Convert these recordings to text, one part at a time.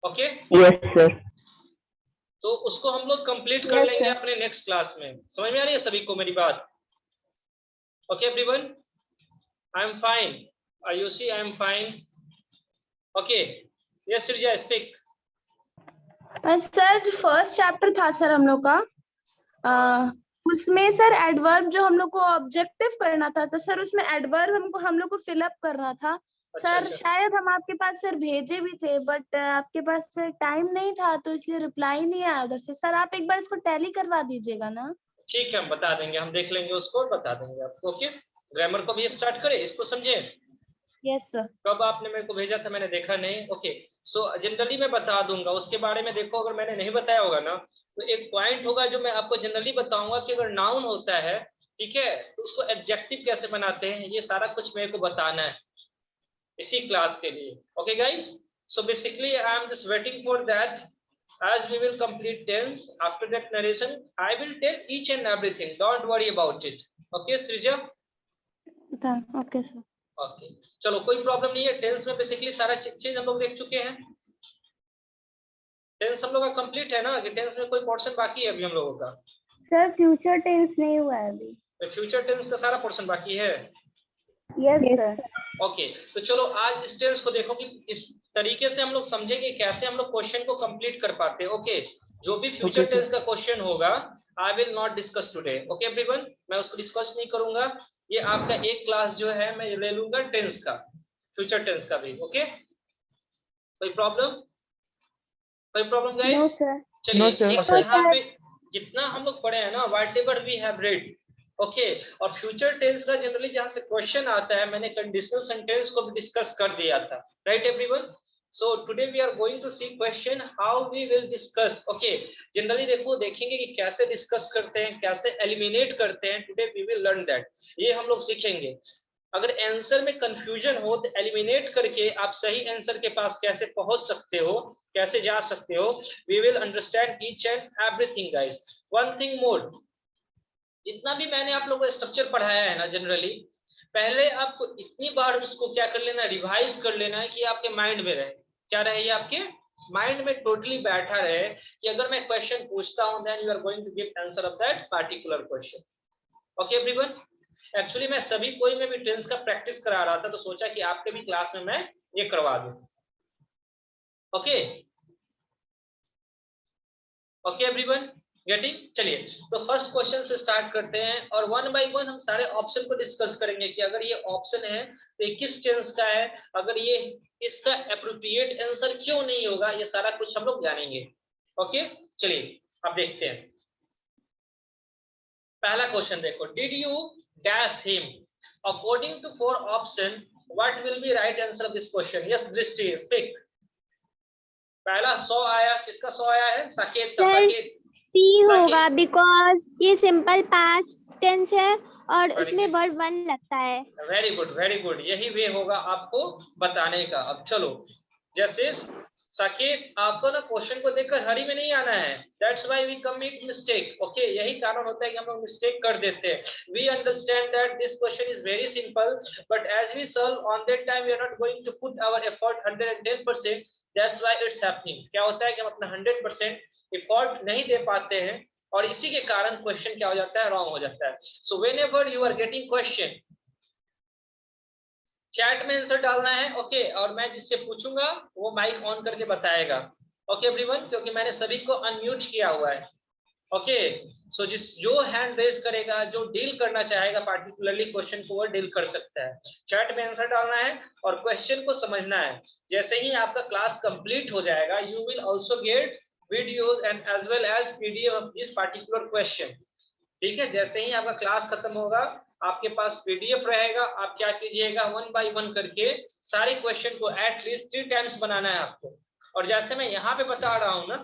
Okay yes sir. तो उसको हम लोग कंप्लीट कर लेंगे अपने नेक्स्ट क्लास में। समझ में आ रही है सभी को मेरी बात? Okay everyone, I am fine, Ayushi I am fine, okay yes Srija speak. Sir जो फर्स्ट चैप्टर था सर हम लोग का, उसमें सर एडवर्ब जो हम लोग को ऑब्जेक्टिव करना था, तो सर उसमें एडवर्ब हम लोग को फिलअप करना था। सर शायद हम आपके पास सर भेजे भी थे, बट आपके पास सर टाइम नहीं था, तो इसलिए रिप्लाई नहीं आया उधर से। सर आप एक बार इसको टैली करवा दीजिएगा ना। ठीक है, हम बता देंगे, हम देख लेंगे उसको और बता देंगे आपको। ओके ग्रामर को भी स्टार्ट करें, इसको समझे? Yes sir. कब आपने मेरे को भेजा था? मैंने देखा नहीं। ओके सो जनरली मैं बता दूंगा उसके बारे में। देखो अगर मैंने नहीं बताया होगा ना, तो एक पॉइंट होगा जो मैं आपको जनरली बताऊंगा कि अगर नाउन होता है, ठीक है, तो उसको एडजेक्टिव कैसे बनाते हैं, ये सारा कुछ मेरे को बताना है इसी क्लास के लिए। Okay guys, so basically I am just waiting for that as we will complete tense. After that narration I will tell each and everything, don't worry about it. Okay Srija? Okay sir. Okay चलो कोई problem नहीं है। Tense में basically सारा चीज हम लोग देख चुके हैं। टेंस हम लोग का कंप्लीट है ना, कि टेंस में कोई पोर्शन बाकी है अभी हम लोगों का? सर फ्यूचर टेंस नहीं हुआ है अभी। तो फ्यूचर टेंस का सारा पोर्शन बाकी है। Yes sir. ओके तो चलो आज इस टेंस को देखो कि इस तरीके से हम लोग समझेंगे कैसे हम लोग क्वेश्चन को कंप्लीट कर पाते हैं। ओके जो भी फ्यूचर टेंस का क्वेश्चन होगा I will not discuss today. Okay everyone, मैं उसको डिस्कस नहीं करूंगा। ये आपका एक क्लास जो है मैं ले लूंगा टेंस का, फ्यूचर टेंस का भी। ओके कोई प्रॉब्लम? कोई प्रॉब्लम गाइस? चलिए यहाँ पे जितना हम लोग पढ़े हैं ना, whatever we have read, okay, और फ्यूचर टेंस का जनरली जहां से क्वेश्चन आता है, मैंने कंडीशनल सेंटेंस को भी डिस्कस कर दिया था, right everyone? So today we are going to see question how we will discuss. Okay generally देखेंगे कि कैसे डिस्कस करते हैं, कैसे एलिमिनेट करते हैं। Today we will learn that, ये हम लोग सीखेंगे। अगर आंसर में कंफ्यूजन हो तो एलिमिनेट करके आप सही आंसर के पास कैसे पहुंच सकते हो, कैसे जा सकते हो। We will understand each and everything guys. One thing more, जितना भी मैंने आप लोगों को स्ट्रक्चर पढ़ाया है ना, जनरली पहले आपको इतनी बार उसको क्या कर लेना, रिवाइज कर लेना है कि आपके माइंड में रहे। क्या रहे? ये आपके माइंड में टोटली बैठा रहे कि अगर मैं क्वेश्चन पूछता हूं then you are going to give answer of that particular question. Okay everyone, actually मैं सभी कोई में भी टेंस का प्रैक्टिस करा रहा था, तो सोचा कि आपके भी क्लास में मैं ये करवा दूं। Okay okay everyone, getting? चलिए तो फर्स्ट क्वेश्चन से स्टार्ट करते हैं और वन बाय वन हम सारे ऑप्शन को डिस्कस करेंगे कि अगर ये ऑप्शन है तो ये किस टेंस का है, अगर ये इसका एप्रोप्रिएट आंसर क्यों नहीं होगा, ये सारा कुछ हम लोग जानेंगे। ओके चलिए अब देखते हैं। पहला क्वेश्चन देखो, did you dash him? According to four option what will be right answer of this question? Yes Drishti speak. पहला 100 आया, किसका 100 आया है? साकेत का। साकेत सी होगा, बिकॉज ये सिंपल पास्ट टेंस है और उसमें वर्ब वन लगता है। वेरी गुड वेरी गुड, यही वे होगा आपको बताने का। अब चलो, जैसे साकेत आपको ना क्वेश्चन को देखकर हरी में नहीं आना है, that's why we commit mistake. Okay यही कारण होता है कि हम लोग मिस्टेक कर देते हैं। We understand that this question is very simple, but as we solve on that time we are not going to put our effort 110%, that's why it's happening. क्या होता है कि हम अपना 100% एफर्ट नहीं दे पाते हैं और इसी के कारण क्वेश्चन क्या हो जाता है, रॉन्ग हो जाता है। So whenever you are getting question, chat में आंसर डालना है। ओके और मैं जिससे पूछूंगा वो माइक ऑन करके बताएगा। ओके एवरीवन, क्योंकि मैंने सभी को अनम्यूट किया हुआ है। ओके सो जो हैंड रेज करेगा, जो डील करना चाहेगा पार्टिकुलरली क्वेश्चन को, वो डील कर सकता है। चैट में आंसर डालना है और क्वेश्चन को समझना है। जैसे ही आपका क्लास कंप्लीट हो जाएगा, you will also get videos and as well as PDF of this particular question. ठीक है, जैसे ही आपका क्लास खत्म होगा आपके पास पीडीएफ रहेगा। आप क्या कीजिएगा, वन बाय वन करके सारे क्वेश्चन को एटलीस्ट 3 टाइम्स बनाना है आपको। और जैसे मैं यहाँ पे बता रहा हूँ ना,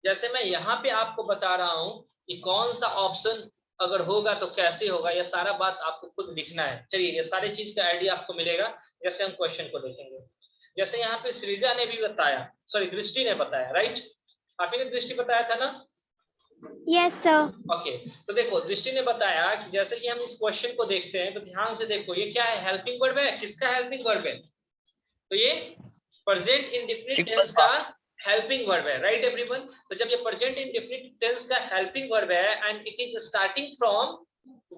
जैसे मैं यहाँ पे आपको बता रहा हूँ कि कौन सा ऑप्शन अगर होगा तो कैसे होगा, ये सारा बात आपको खुद लिखना है। चलिए ये सारी चीज का आइडिया आपको मिलेगा जैसे हम क्वेश्चन को देखेंगे। जैसे यहाँ पे सृजा ने भी बताया, सॉरी दृष्टि ने बताया, राइट? आप ही ने दृष्टि बताया था ना? Yes sir. ओके तो देखो दृष्टि ने बताया कि जैसे कि हम इस क्वेश्चन को देखते हैं तो ध्यान से देखो, ये क्या है? हेल्पिंग वर्ब है। किसका हेल्पिंग वर्ब है? तो ये प्रेजेंट इंडेफिनिट टेंस का हेल्पिंग वर्ब है, राइट एवरीवन। तो जब ये प्रेजेंट इंडेफिनिट टेंस का हेल्पिंग वर्ब है and it is starting from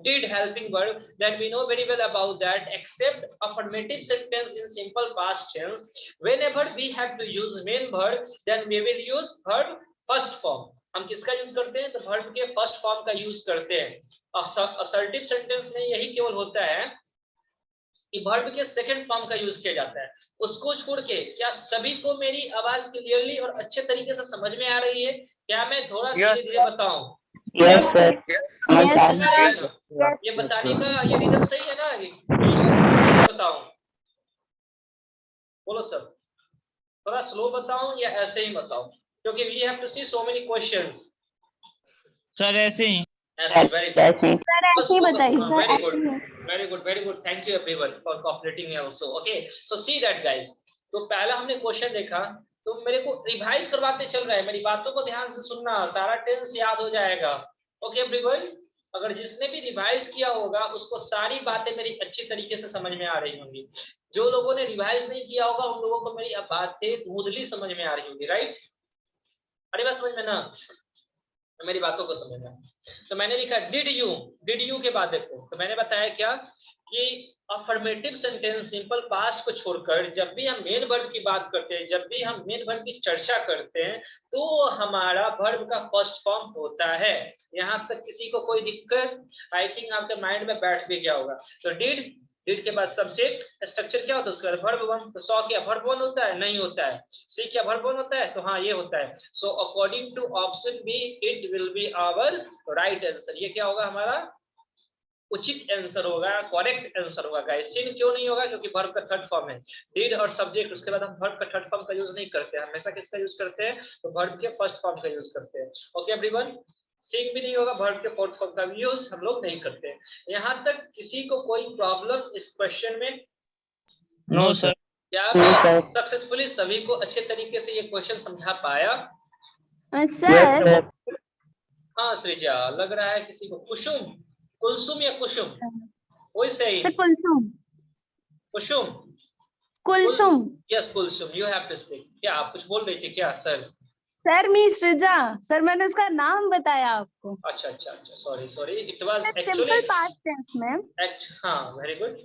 did helping verb, then we know very well about that. Except affirmative sentence in simple past tense, whenever we have to use main verb, then we will use verb first form. हम किसका use करते हैं? तो verb के first form का use करते हैं। Assertive sentence में यही केवल होता है कि वर्ब के सेकंड फॉर्म का यूज किया जाता है। उसको छोड़ के क्या सभी को मेरी आवाज क्लियरली और अच्छे तरीके से समझ में आ रही है? क्या मैं थोड़ा धीरे धीरे बताऊं? Yes, sir. ये बताने का ये रिदम सही है ना? बताऊं, बोलो सर, थोड़ा स्लो बताऊं या ऐसे ही बताऊं? क्योंकि we have to see so many questions. Sir ऐसे ही। ऐसे, वेरी गुड सर ऐसे ही बताइए। Very good, very good, very good. Thank you everyone for cooperating me also. Okay, so see that guys. तो पहला हमने क्वेश्चन देखा, तो मेरे को रिवाइज करवाते चल रहा है, मेरी बातों को ध्यान से सुनना, सारा टेंस याद हो जाएगा। ओके एवरीवन, अगर जिसने भी रिवाइज किया होगा उसको सारी बातें मेरी अच्छी तरीके से समझ में आ रही होंगी। जो लोगों ने रिवाइज नहीं किया होगा उन लोगों को मेरी बातें स्मूथली समझ में आ रही होगी, राइट? अरे बात समझ में ना, मेरी बातों को समझना। तो मैंने लिखा डिड यू के बाद देखो, तो मैंने बताया क्या कि अफर्मेटिव सेंटेंस सिंपल पास्ट को छोड़कर जब भी हम मेन वर्ब की बात करते हैं, जब भी हम मेन वर्ब की चर्चा करते हैं, तो हमारा वर्ब का फर्स्ट फॉर्म होता है। यहाँ तक किसी को कोई दिक्कत? आई थिंक आपके माइंड में बैठ भी गया होगा। तो डिड के बाद सब्जेक्ट स्ट्रक्चर क्या होता है, उसके बाद वर्ब वन। तो सॉ क्या वर्ब वन होता है? नहीं होता है। सी क्या वर्ब वन होता है? तो हाँ ये होता है। So according to option B it will be our right answer. ये क्या होगा? हमारा उचित आंसर होगा, करेक्ट आंसर होगा गाइस। सिन क्यों नहीं होगा? क्योंकि वर्ब का थर्ड फॉर्म है डिड और सब्जेक्ट, उसके बाद हम वर्ब का थर्ड फॉर्म का यूज नहीं करते हैं, हमेशा किसका यूज करते हैं? तो वर्ब के फर्स्ट फॉर्म का यूज करते हैं। ओके एवरीवन, सिन भी नहीं होगा, वर्ब के फोर्थ फॉर्म का यूज हम लोग नहीं करते हैं। यहाँ तक किसी को कोई प्रॉब्लम इस क्वेश्चन में? No sir. क्या मैं सक्सेसफुली सभी को अच्छे तरीके से ये क्वेश्चन समझा पाया? सर हाँ सृजा, लग रहा है किसी को कुसुम, कुलसुम या कुसुम, वही सही। Sir Kulsum. Kusum, Kulsum. Yes Kulsum, you have to speak. क्या आप कुछ बोल रही थी क्या? Sir sir me Srija, sir मैंने उसका नाम बताया आपको। अच्छा अच्छा अच्छा, sorry sorry, it was simple actually past tense में। हाँ very good.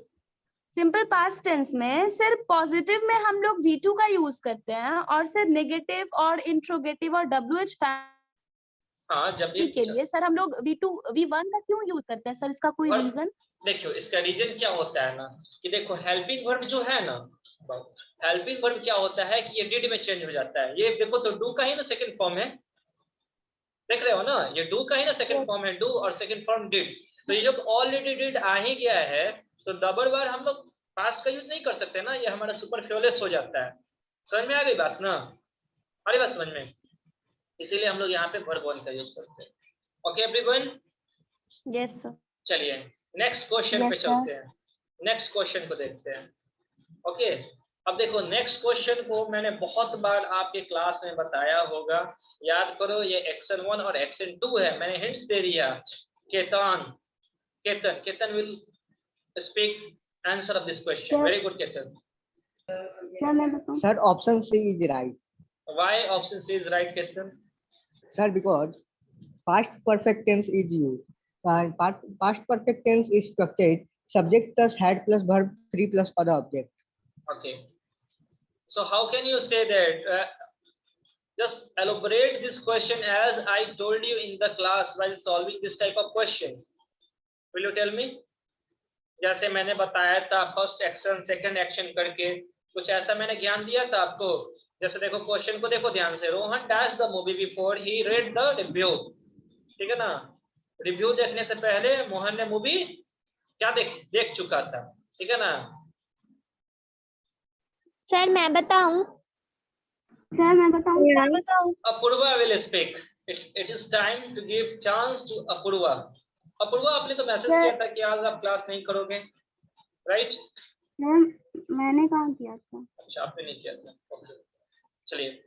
Simple past tense में सर पॉजिटिव में हम लोग V2 का यूज करते हैं, और सर नेगेटिव और इंट्रोगेटिव और WH हाँ जब भी के लिए सर हम लोग V2 V1 का क्यों यूज करते हैं सर? इसका कोई रीजन? देखियो, इसका रीजन क्या होता है ना कि देखो हेल्पिंग वर्ब जो है ना, हेल्पिंग वर्ब क्या होता है कि ये डिड में चेंज हो जाता है। ये देखो तो डू का ही ना सेकंड फॉर्म है, देख रहे हो ना, ये डू का ही ना सेकंड फॉर्म है, डू और सेकंड फॉर्म डिड। तो ये जब ऑलरेडी डिड आ ही गया है तो डबल बार हम लोग पास्ट का यूज नहीं कर सकते ना, ये हमारा सुपरफ्लुअस हो जाता है। समझ में आ गई बात ना? अरे बात समझ में, इसीलिए हम लोग यहाँ पे वर्ब वन का यूज करते हैं। Okay everyone? Yes sir. चलिए नेक्स्ट क्वेश्चन पे चलते हैं, नेक्स्ट क्वेश्चन को देखते हैं। ओके, अब देखो नेक्स्ट क्वेश्चन को मैंने बहुत बार आपके क्लास में बताया होगा, याद करो। ये एक्शन 1 और एक्शन 2 है, मैंने हिंट्स दे दिया। Ketan will speak answer of this question. Very good Ketan. क्या मैं बताऊं? Sir, option C is right. Why option C is right Ketan? Sir, because past perfect tense is used. Past perfect tense is structured subject plus had plus verb 3 plus other object. Okay, so how can you say that? Just elaborate this question as I told you in the class while solving this type of questions. Will you tell me? जैसे मैंने बताया था first action second action करके, कुछ ऐसा मैंने ज्ञान दिया था आपको। जैसे देखो क्वेश्चन को देखो ध्यान से, Rohan dash the movie before he read the review. ठीक है ना, रिव्यू देखने से पहले मोहन ने मूवी क्या देख चुका था। ठीक है ना? सर मैं बताऊं? सर मैं बताऊं? Apurva will speak. It is time to give chance to Apurva. Apurva, आपने तो मैसेज किया था कि आज आप क्लास नहीं करोगे, राइट? मैंने कहाँ किया था? अच्छा, आपने नहीं किया था। ओके, चलिए।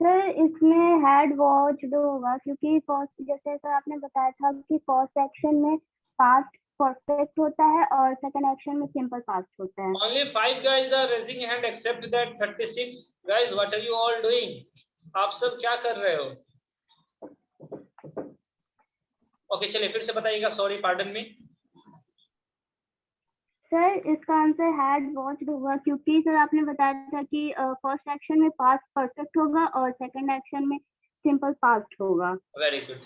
सर इसमें हैड वॉच दो होगा, क्योंकि फर्स्ट जैसे सर आपने बताया था कि फर्स्ट सेक्शन में पास्ट परफेक्ट होता है और सेकंड एक्शन में सिंपल पास्ट होता है। Only 5 guys are raising hand except that 36 guys. What are you all doing? आप सब क्या कर रहे हो? ओके चलिए फिर से बताइएगा, सॉरी पार्डन मी। सर इसका आंसर हैड वॉच्ड होगा, क्योंकि सर आपने बताया था कि फर्स्ट एक्शन में पास्ट परफेक्ट होगा और सेकंड एक्शन में सिंपल पास्ट होगा। Very good.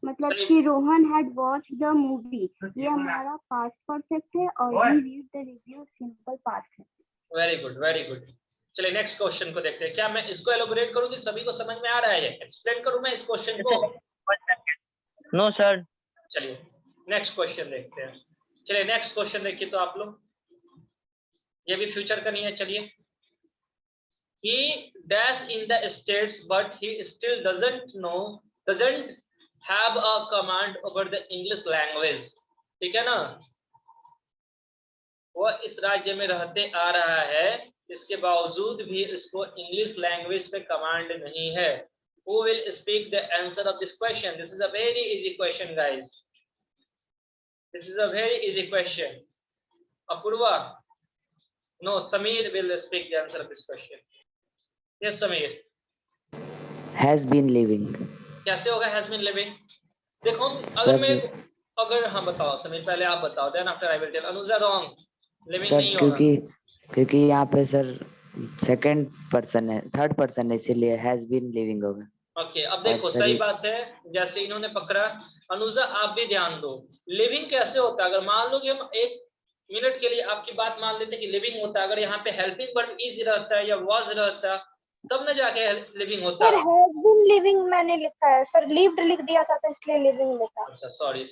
मतलब कि Rohan had watched the movie, ये हमारा पास्ट परफेक्ट है और he read the review simple past है। Very good very good. चलिए नेक्स्ट क्वेश्चन को देखते हैं। क्या मैं इसको एलोबरेट करूं कि सभी को समझ में आ रहा है? एक्सप्लेन करूं मैं इस क्वेश्चन को? No sir. चलिए नेक्स्ट क्वेश्चन देखते हैं। चलिए नेक्स्ट क्वेश्चन देखिए तो आप लोग, ये भी फ्यूचर का नहीं है। चलिए, he dash in the states but he still doesn't have a command over the English language। ठीक है ना, वह इस राज्य में रहते आ रहा है, इसके बावजूद भी इसको इंग्लिश लैंग्वेज पे कमांड नहीं है। Who will speak the answer of this question? This is a very easy question guys. This is a very easy question. Apurva? No, Sameer will speak the answer of this question. Yes, Sameer. Has been living. कैसे होगा has been living? देखो अगर हाँ बताओ समीर, पहले आप बताओ, then after I will tell. Anuja wrong. Living नहीं होगा। क्योंकि यहाँ पे सर सेकंड पर्सन है, थर्ड पर्सन है, इसीलिए has been living होगा। ओके अब देखो सही बात है, जैसे इन्होंने पकड़ा। अनुजा आप भी ध्यान दो, लिविंग कैसे होता है? अगर मान लो कि हम एक मिनट के लिए आपकी बात मान लेते हैं कि लिविंग होता है, अगर यहाँ पे हेल्पिंग वर्ब इज रहता है या वाज रहता तब न जाके लिविंग होता है। सर हैज बीन लिविंग मैंने लिखा है सर, लिव्ड लिख दिया था तो इसलिए लिविंग लिखा। अच्छा सॉरी।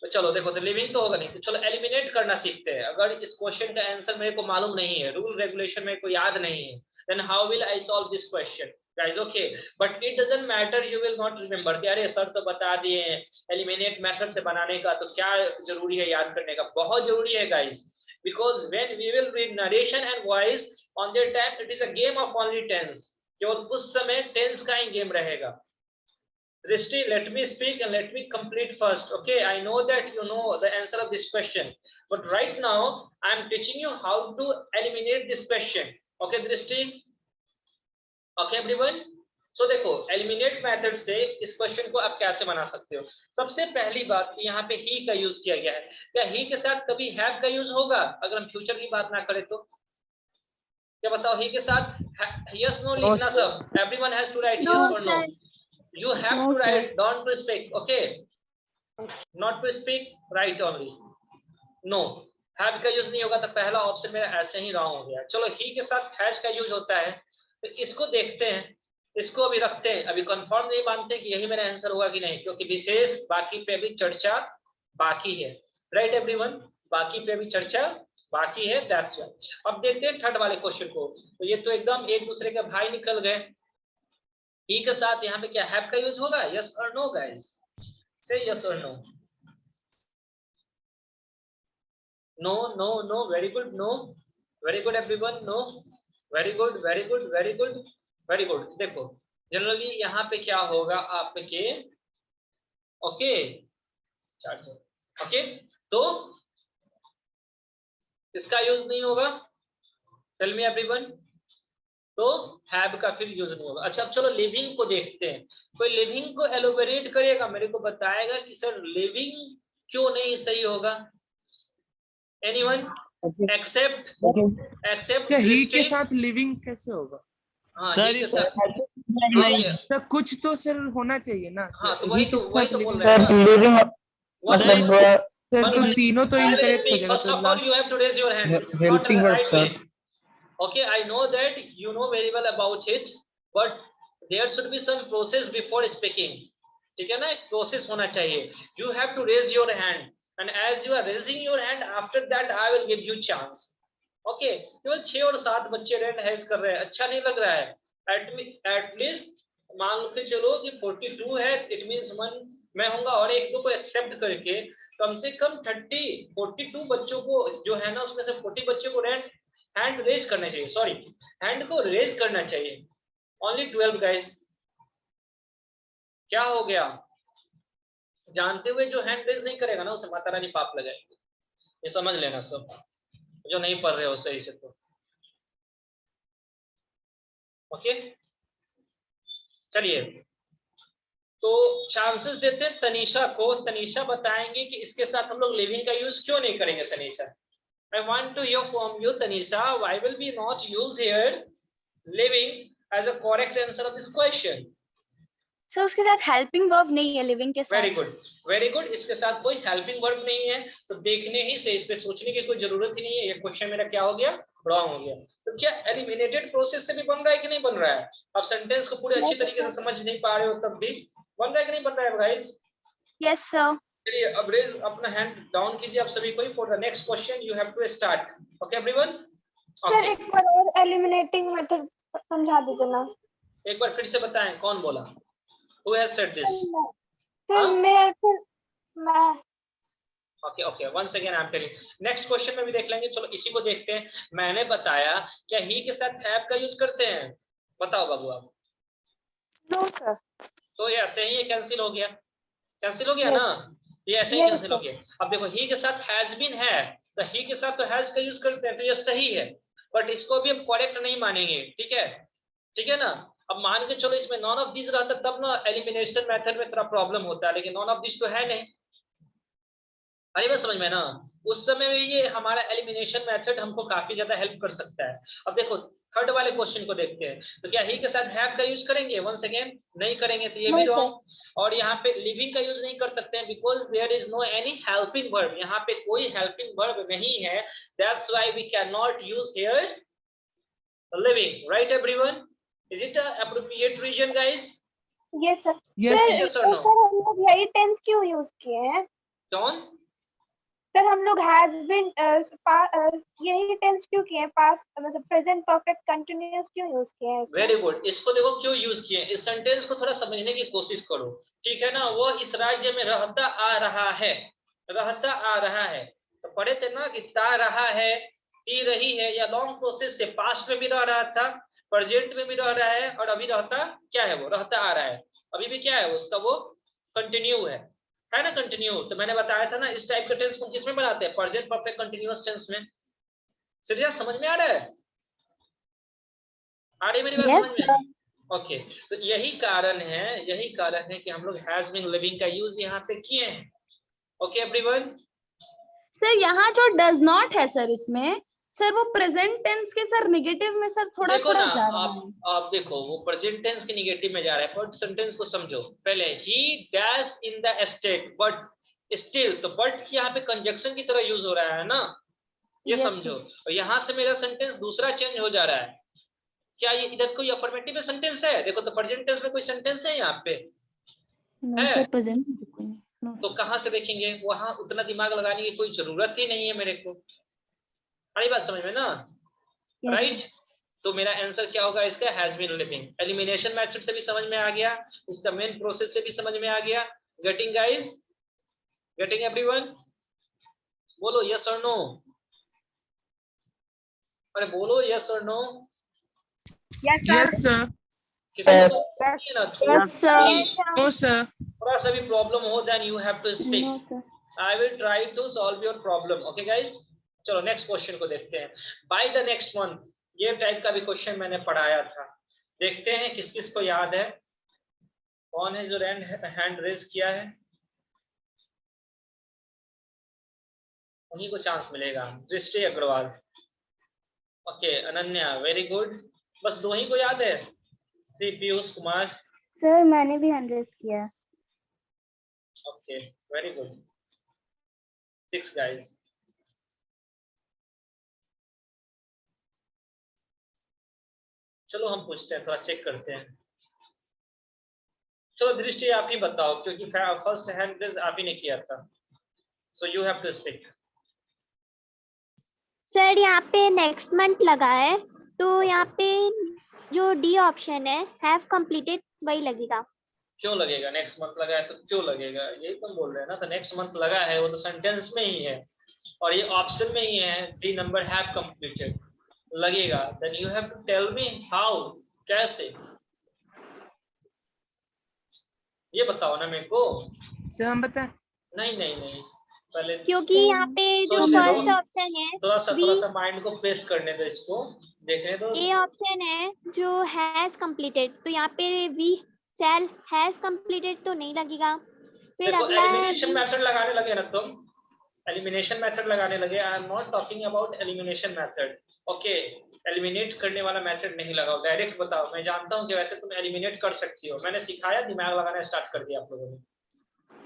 तो चलो देखो, तो लिविंग तो होगा नहीं, तो चलो एलिमिनेट करना सीखते हैं। अगर इस क्वेश्चन का आंसर मेरे को मालूम नहीं है, रूल रेगुलेशन मेरे को याद नहीं है, then how will I solve this question guys? Okay, but it doesn't matter, you will not remember। अरे सर तो बता दिए हैं एलिमिनेट मेथड से बनाने का, तो क्या जरूरी है याद करने का? बहुत जरूरी है guys, because when we will read narration and voice on their time, it is a game of only tense। केवल उस समय टेंस का ही गेम रहेगा। Drishti, let me speak and let me complete first. Okay, I know that you know the answer of this question, but right now I am teaching you how to eliminate this question. Okay, Drishti? Okay, everyone? So देखो, eliminate method से इस question को आप कैसे बना सकते हो? सबसे पहली बात, यहाँ पे he का यूज किया गया है। क्या he के साथ कभी have का यूज होगा अगर हम फ्यूचर की बात ना करें तो? क्या बताओ, he के साथ yes no लिखना सब? Everyone has to write yes or no. You have to write, don't to speak, okay? Not to speak, write only. No, have का यूज नहीं होगा, तो पहला ऑप्शन मेरा ऐसे ही रॉन्ग हो गया। चलो he के साथ has का यूज होता है, तो इसको देखते हैं, इसको अभी रखते हैं। अभी कंफर्म नहीं मानते कि यही मेरा आंसर होगा कि नहीं, क्योंकि विशेष बाकी पे भी चर्चा बाकी है। राइट एवरीवन, बाकी पे भी चर्चा बाकी है, दैट्स व्हाई। अब देखते हैं थर्ड वाले क्वेश्चन को। तो ये तो एकदम एक दूसरे के भाई निकल गए। ही के साथ यहाँ पे क्या हैव का यूज होगा? यस और नो गाइस? से यस और no? No no no, very good, no, very good everyone, no, very good very good very good very good. देखो जनरली यहाँ पे क्या होगा आपके, ओके ओके, तो इसका यूज नहीं होगा। टेल मी एवरीवन, तो हैव का फिर यूज नहीं होगा। अच्छा अब चलो लिविंग को देखते हैं। कोई लिविंग को एलोबरेट करेगा, मेरे को बताएगा कि सर लिविंग क्यों नहीं सही होगा? एनीवन एक्सेप्ट ही के साथ लिविंग कैसे होगा? हाँ, सर इसके साथ नहीं, तो कुछ तो सर होना चाहिए ना। हाँ तो वही तो बोल सर रहे हैं। लिविंग सर तो तीनों तो इनकरेक्ट हो जाएगा। First of all, you have to raise your hand. This is not helping a verb, right sir. way. Okay, I know that you know very well about it, but there should be some process before speaking. ठीक है ना, एक process होना चाहिए। You have to raise your hand, and as you are raising your hand, after that I will give you chance. Okay, केवल 6 और 7 बच्चे red has कर रहे हैं, अच्छा नहीं लग रहा है। At least मान लो कि चलो कि 42 है, it means 1 मैं होऊंगा और 1-2 को एक्सेप्ट करके कम से कम 42 बच्चों को जो है ना, उसमें से 40 बच्चों को हैंड रेज करना चाहिए। सॉरी, हैंड को रेज करना चाहिए। Only 12 guys. क्या हो गया? जानते हुए जो हैंड रेज नहीं करेगा ना, उसे माता रानी पाप लगाएगी, ये समझ लेना सब जो नहीं पढ़ रहे हो सही से। तो ओके चलिए, तो चांसेस देते हैं तनीषा को। तनीषा बताएंगे कि इसके साथ हम लोग लिविंग का यूज क्यों नहीं करेंगे। Tanisha, I want to hear from you, Tanisha. Why will we not use here living as a correct answer of this question? Sir उसके साथ हेल्पिंग वर्ब नहीं है लिविंग के साथ। Very good, very good. इसके साथ कोई हेल्पिंग वर्ब नहीं है, तो देखने ही से इस पे सोचने की कोई जरूरत ही नहीं है। ये क्वेश्चन मेरा क्या हो गया, रॉन्ग हो गया। तो क्या एलिमिनेटेड प्रोसेस से भी बन रहा है कि नहीं बन रहा है? आप सेंटेंस को पूरे अच्छी तरीके से समझ नहीं पा रहे हो तब भी बन रहा है कि नहीं बन रहा है गाइस? Yes sir. चलिए अब रेज अपना हैंड डाउन कीजिए आप सभी कोई। For the next question you have to start. Okay everyone. Sir एक बार और एलिमिनेटिंग मेथड समझा दीजिए ना। एक बार फिर से बताएं, कौन बोला? Who has said this? Sir मैं okay okay, once again I am telling. Next question में भी देख लेंगे। चलो इसी को देखते हैं। मैंने बताया क्या ही के साथ हैव का यूज करते हैं? बताओ बाबू आप। No sir. तो ये ऐसे ही कैंसिल हो गया, कैंसिल हो गया ना, ये ऐसे ही कैंसिल हो गया। अब देखो ही के साथ हैज बीन है, तो ही के साथ तो हैज का यूज करते हैं, तो ये सही है, बट इसको भी हम करेक्ट नहीं मानेंगे। ठीक है, ठीक है ना। अब मान के चलो इसमें नॉन ऑफ दिस रहता तब ना एलिमिनेशन मेथड में थोड़ा प्रॉब्लम होता है, लेकिन नॉन ऑफ दिस तो है नहीं। अरे बस समझ में ना, उस समय में ये हमारा एलिमिनेशन मेथड हमको काफी ज्यादा हेल्प कर सकता है। अब देखो थर्ड वाले क्वेश्चन को देखते हैं। तो क्या ही के साथ हैव का यूज करेंगे? वंस अगेन नहीं करेंगे, तो ये भी रॉन्ग। और यहाँ पे लिविंग का यूज नहीं कर सकते हैं, because there is no any helping verb. यहाँ पे कोई हेल्पिंग वर्ब नहीं है, that's why we can not use here living. Right everyone? Is it appropriate reason guys? Yes sir. Yes, sir yes or no? Sir हम लोग यही tense क्यों use किए हैं? कौन? सर हम लोग हैज बीन यही टेंस क्यों किए हैं? पास्ट मतलब प्रेजेंट परफेक्ट कंटीन्यूअस क्यों यूज किए हैं? Very good. इसको देखो क्यों यूज किए। इस सेंटेंस को थोड़ा समझने की कोशिश करो, ठीक है ना। वो इस राज्य में रहता आ रहा है, रहता आ रहा है। तो पढ़े थे ना कि ता रहा है, ती रही है, या लॉन्ग प्रोसेस से पास्ट में भी रह रहा था, प्रेजेंट में भी रह रहा है, और अभी रहता क्या है, वो रहता आ रहा है। अभी भी क्या है उसका, वो कंटिन्यू है ना, कंटिन्यू। तो मैंने बताया था ना इस टाइप का टेंस को किसमें बनाते हैं? प्रेजेंट परफेक्ट कंटिन्यूअस टेंस में। सीरियस समझ में आ रहा है? आ रही मेरी बात समझ में? ओके, तो यही कारण है कि हम लोग हैज बीन लिविंग का यूज यहाँ पे किए हैं। Okay everyone. सर यहाँ जो डज नॉट है सर, इसमें सर वो प्रेजेंट टेंस के सर नेगेटिव में सर थोड़ा देखो थोड़ा ना, जा रहा है। आप देखो वो प्रेजेंट टेंस के नेगेटिव में जा रहा है, बट सेंटेंस को समझो पहले। ही dash in the state but still, तो बट यहाँ पे कंजक्शन की तरह यूज हो रहा है ना, ये Yes, समझो। और यहाँ से मेरा सेंटेंस दूसरा चेंज हो जा रहा है। क्या ये इधर कोई अफर्मेटिव सेंटेंस है? देखो तो प्रेजेंट टेंस में कोई सेंटेंस है यहाँ पे? No, है? Sir present no. तो कहाँ से देखेंगे? वहां उतना दिमाग लगाने की कोई जरूरत ही नहीं है मेरे को। अरे बात समझ में ना? Yes, right. तो मेरा आंसर क्या होगा इसका? Has been living. Elimination method से भी समझ में आ गया, इसका मेन प्रोसेस से भी समझ में आ गया। Getting guys? Getting everyone? बोलो यस और नो। अरे बोलो यस और नो। yes sir, किसी को ना Yes, sir. no sir, थोड़ा सा भी प्रॉब्लम हो then you have to speak. No, sir. I will try to solve your problem. Okay guys? चलो नेक्स्ट क्वेश्चन को देखते हैं। बाय द नेक्स्ट मंथ, ये टाइप का भी क्वेश्चन मैंने पढ़ाया था। देखते हैं किस किस को याद है, कौन है जो हैंड रेज किया है, उन्हीं को चांस मिलेगा। Drishti Agarwal, okay. Ananya, very good. बस दो ही को याद है? श्री पीयूष कुमार, सर मैंने भी 100 किया। Okay very good. 6 गाइस। चलो हम पूछते हैं, थोड़ा चेक करते हैं। चलो दृष्टि आप ही बताओ, क्योंकि फर्स्ट हैंड रेज आप ही ने किया था, so you have to speak. Sir यहाँ पे नेक्स्ट मंथ लगा है, तो यहाँ पे जो डी ऑप्शन है हैव कंप्लीटेड वही लगेगा। क्यों लगेगा? नेक्स्ट मंथ लगा है तो क्यों लगेगा? यही तुम बोल रहे हैं ना। तो नेक्स्ट मंथ लगा है, वो तो सेंटेंस में ही है और ये ऑप्शन में ही है। डी नंबर हैव कंप्लीटेड लगेगा। Then you have to tell me how, कैसे। ये बताओ ना मेरे को। सर हम बताएं? नहीं नहीं नहीं, पहले क्योंकि यहाँ पे जो सोचने दो। फर्स्ट ऑप्शन है थोड़ा सा माइंड को प्रेस करने दो, इसको देखने दो। ए ऑप्शन है जो हैज कंप्लीटेड, तो यहाँ पे वी सेल हैज कंप्लीटेड तो नहीं लगेगा। फिर देखो अगला है एलिमिनेशन मेथड लगाने लगे ना तुम, एलिमिनेशन मेथड लगाने लगे। I am not talking about elimination method, okay. Eliminate करने वाला मेथड नहीं लगाओ, डायरेक्ट बताओ। मैं जानता हूँ कि वैसे तुम एलिमिनेट कर सकती हो, मैंने सिखाया, दिमाग लगाना स्टार्ट कर दिया आप लोगों ने।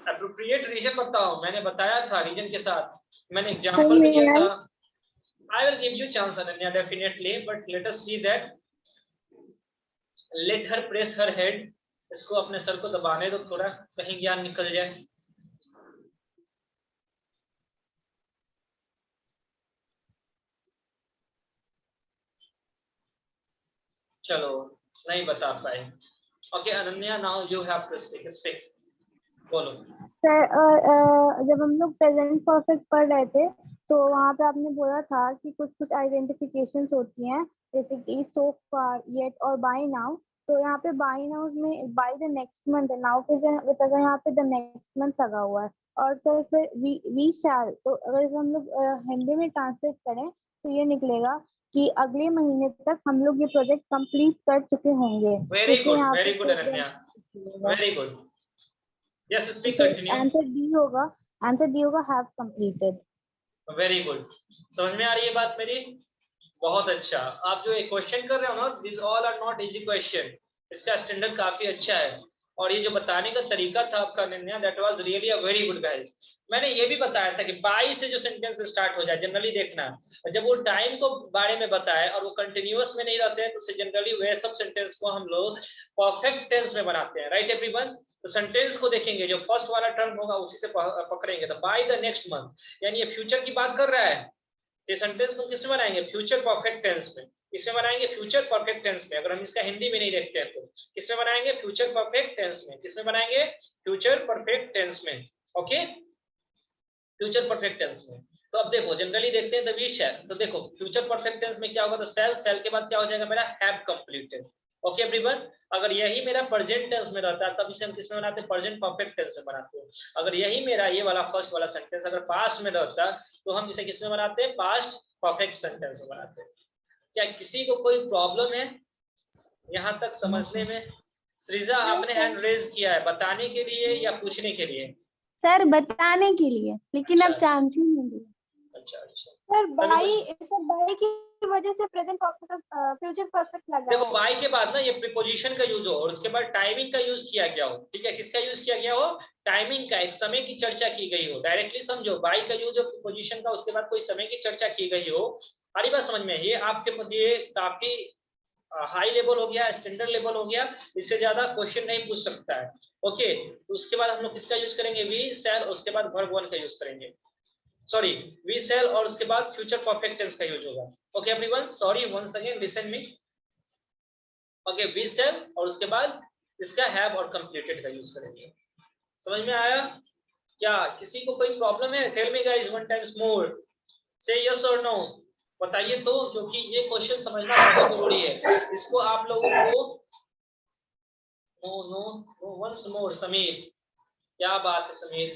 एप्रोप्रिएट रीजन बताओ, मैंने बताया था रीजन के साथ, मैंने एग्जांपल भी दिया था। I will give you chance Ananya definitely, but let us see that. Let her press her head. इसको अपने सर को दबाने दो थोड़ा, कहीं ज्ञान निकल जाए। चलो नहीं बता पाए, okay Ananya, now you have to speak, बोलो। सर जब हम लोग प्रेजेंट परफेक्ट पढ़ रहे थे तो वहाँ पे आपने बोला था कि कुछ कुछ आइडेंटिफिकेशंस होती हैं, जैसे कि सो फार, येट और बाय नाउ। तो यहाँ पे बाय नाउ में बाय द नेक्स्ट मंथ है, नाउ पे अगर यहाँ पे द नेक्स्ट मंथ लगा हुआ है। और सर फिर वी शैल, तो अगर इसे हम लोग हिंदी में ट्रांसलेट करें तो ये निकलेगा कि अगले महीने तक हम लोग ये प्रोजेक्ट कंप्लीट कर चुके होंगे। Very good Ananya, very good. Yes speak, continue. Answer D होगा हैव कंप्लीटेड। वेरी गुड, समझ में आ रही है बात मेरी? बहुत अच्छा। आप जो क्वेश्चन कर रहे हो ना, this all are not easy question, इसका स्टैंडर्ड काफी अच्छा है। और ये जो बताने का तरीका था आपका Ananya, that was really a very good guys. मैंने ये भी बताया था कि बाय से जो सेंटेंस स्टार्ट हो जाए, जनरली देखना जब वो टाइम को बारे में बताए और वो कंटिन्यूअस में नहीं रहते हैं, तो उसे जनरली वे सब सेंटेंस को हम लोग परफेक्ट टेंस में बनाते हैं, राइट एवरीवन? तो सेंटेंस को देखेंगे, जो फर्स्ट वाला टर्म होगा उसी से पकड़ेंगे। तो बाय द नेक्स्ट मंथ, यानी ये फ्यूचर की बात कर रहा है। ये सेंटेंस को किसमें बनाएंगे? फ्यूचर परफेक्ट टेंस में। इसमें बनाएंगे फ्यूचर परफेक्ट टेंस में। अगर हम इसका हिंदी में नहीं देखते हैं तो किसमें बनाएंगे? फ्यूचर परफेक्ट टेंस में। किसमें बनाएंगे? फ्यूचर परफेक्ट टेंस में, ओके, फ्यूचर परफेक्ट टेंस में। तो अब देखो जनरली देखते हैं द वी शैल, तो देखो फ्यूचर परफेक्ट टेंस में क्या होगा? तो शैल, शैल के बाद क्या हो जाएगा मेरा? Have completed, okay everyone. अगर यही मेरा प्रेजेंट टेंस में रहता है तब इसे हम किसमें बनाते हैं? प्रेजेंट परफेक्ट टेंस में बनाते हैं। अगर यही मेरा ये वाला फर्स्ट वाला सेंटेंस अगर पास्ट में रहता तो हम इसे किसमें बनाते हैं? पास्ट परफेक्ट सेंटेंस में बनाते हैं। क्या किसी को कोई प्रॉब्लम है यहाँ तक समझने में? सृजा आपने हैंड रेज किया है, बताने के लिए या पूछने के लिए? सर बताने के लिए, लेकिन अब चांस ही नहीं दिया। अच्छा अच्छा सर बाई की वजह से प्रेजेंट परफेक्ट फ्यूचर परफेक्ट लगा देखो, है। बाय के बाद ना ये प्रीपोजिशन का यूज हो और उसके बाद टाइमिंग का यूज किया गया हो, ठीक है? किसका यूज किया गया हो? टाइमिंग का, एक समय की चर्चा की गई हो। डायरेक्टली समझो, बाय का यूज हो प्रीपोजिशन का, उसके बाद कोई समय की चर्चा की गई हो। हरी बात समझ में? ये आपके ये काफी हाई लेवल हो गया, स्टैंडर्ड लेवल हो गया, इससे ज्यादा क्वेश्चन नहीं पूछ सकता है, ओके। तो उसके बाद हम लोग किसका यूज करेंगे? वी शैल, उसके बाद वर्ब वन का यूज करेंगे, सॉरी वी शैल, और उसके बाद फ्यूचर परफेक्ट टेंस का यूज होगा, okay everyone. Sorry, once again listen me, okay. We shall और उसके बाद इसका हैव और कंप्लीटेड का यूज करेंगे। समझ में आया क्या? किसी को कोई प्रॉब्लम है? Tell me guys one times more, say yes और नो, बताइए तो, क्योंकि ये क्वेश्चन समझना बहुत जरूरी है। इसको आप लोगों को no no no once more. Sameer, क्या बात है समीर,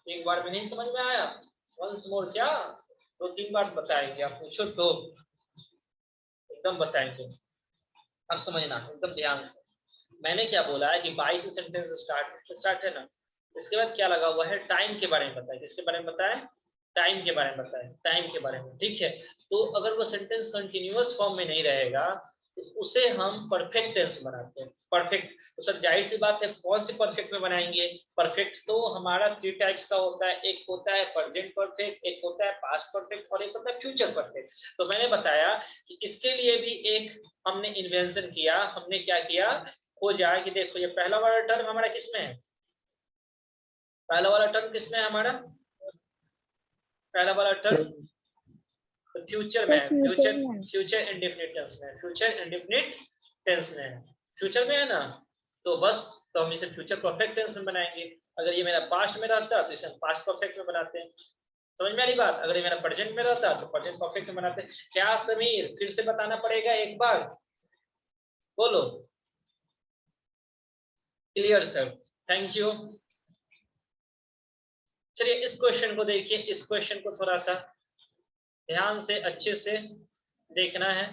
एक बार में नहीं समझ में आया? वंस मोर क्या? दो तीन बार बताएंगे, आप पूछो तो एकदम बताएंगे। अब समझना एकदम ध्यान से, मैंने क्या बोला है कि 22 सेंटेंस स्टार्ट है ना, इसके बाद क्या लगा हुआ है? टाइम के बारे में बताए। किसके बारे में बताए? टाइम के बारे में बताए, टाइम के बारे में, ठीक है। तो अगर वो सेंटेंस कंटिन्यूअस फॉर्म में नहीं रहेगा तो उसे हम परफेक्ट टेंस में बनाते हैं। परफेक्ट, तो सर जाहिर सी बात है कौन सी परफेक्ट में बनाएंगे? परफेक्ट तो हमारा 3 टाइप्स का होता है, एक होता है प्रेजेंट परफेक्ट, एक होता है पास्ट परफेक्ट और एक होता है फ्यूचर परफेक्ट। तो मैंने बताया कि इसके लिए भी एक हमने इन्वेंशन किया। हमने क्या किया? खोजा कि देखो ये पहला वाला टर्म हमारा किसमें है? पहला वाला टर्म किसमें है हमारा? पहला वाला टर्म फ्यूचर में है, फ्यूचर इंडेफिनिट टेंस में, फ्यूचर इंडेफिनिट टेंस में है, फ्यूचर में है ना। तो बस, तो हम इसे फ्यूचर परफेक्ट टेंस में बनाएंगे। अगर ये मेरा पास्ट में रहता तो इसे हम पास्ट परफेक्ट में बनाते हैं। समझ में आ रही बात? अगर ये मेरा प्रेजेंट में रहता तो प्रेजेंट परफेक्ट में बनाते हैं। क्या समीर, फिर से बताना पड़ेगा एक बार, बोलो। Clear sir, thank you. चलिए इस क्वेश्चन को देखिए, इस क्वेश्चन को थोड़ा सा ध्यान से अच्छे से देखना है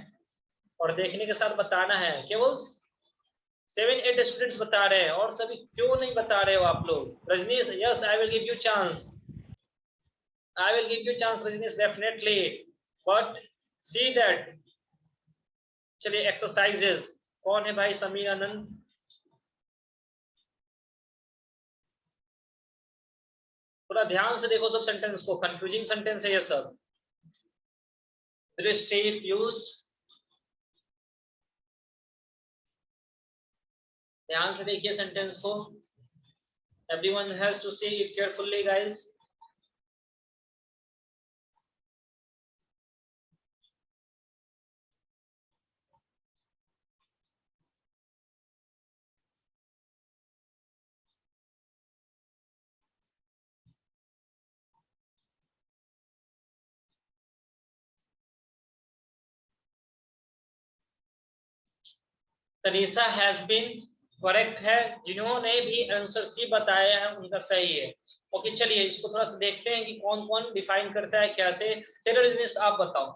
और देखने के साथ बताना है। केवल 7-8 स्टूडेंट्स बता रहे हैं और सभी क्यों नहीं बता रहे हो आप लोग? Rajneesh, yes I will give you chance, I will give you chance Rajneesh, definitely, but see that. चलिए एक्सरसाइजेस, कौन है भाई? समीर आनंद, थोड़ा ध्यान से देखो सब सेंटेंस को, कंफ्यूजिंग सेंटेंस है ये सब। दृष्टि, पीयूष, ध्यान से देखिए सेंटेंस को। Everyone has to see it carefully guys. Tanisha has been correct है, जिन्होंने भी आंसर सी बताया है उनका सही है। ओके चलिए इसको थोड़ा सा देखते हैं कि कौन कौन डिफाइन करता है कैसे। चलिए रजनीश आप बताओ,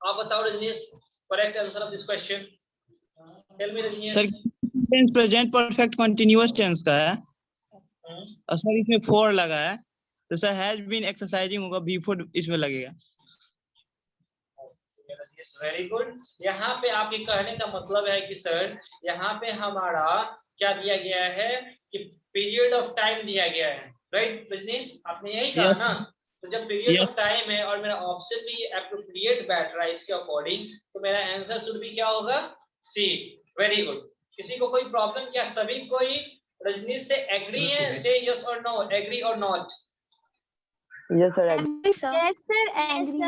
आप बताओ Rajneesh, correct answer of this question. Tell me Rajneesh. Sir tense present perfect continuous tense का है और सर इसमें फॉर लगा है, तो सर हैज बीन एक्सरसाइजिंग होगा, बिफोर इसमें लगेगा। Very good. यहाँ पे आपके कहने का मतलब है कि सर यहाँ पे हमारा क्या दिया गया है कि पीरियड ऑफ टाइम दिया गया है, राइट रजनीश? आपने यही कहा ना? तो जब पीरियड ऑफ टाइम है और मेरा ऑप्शन भी एप्रोप्रिएट बैठ रहा है इसके अकॉर्डिंग, तो मेरा आंसर शुड भी क्या होगा? सी। Very good. किसी को कोई प्रॉब्लम क्या? सभी कोई रजनीश से एग्री है? से यस और नो, एग्री और not? Yes sir, yes sir, agree.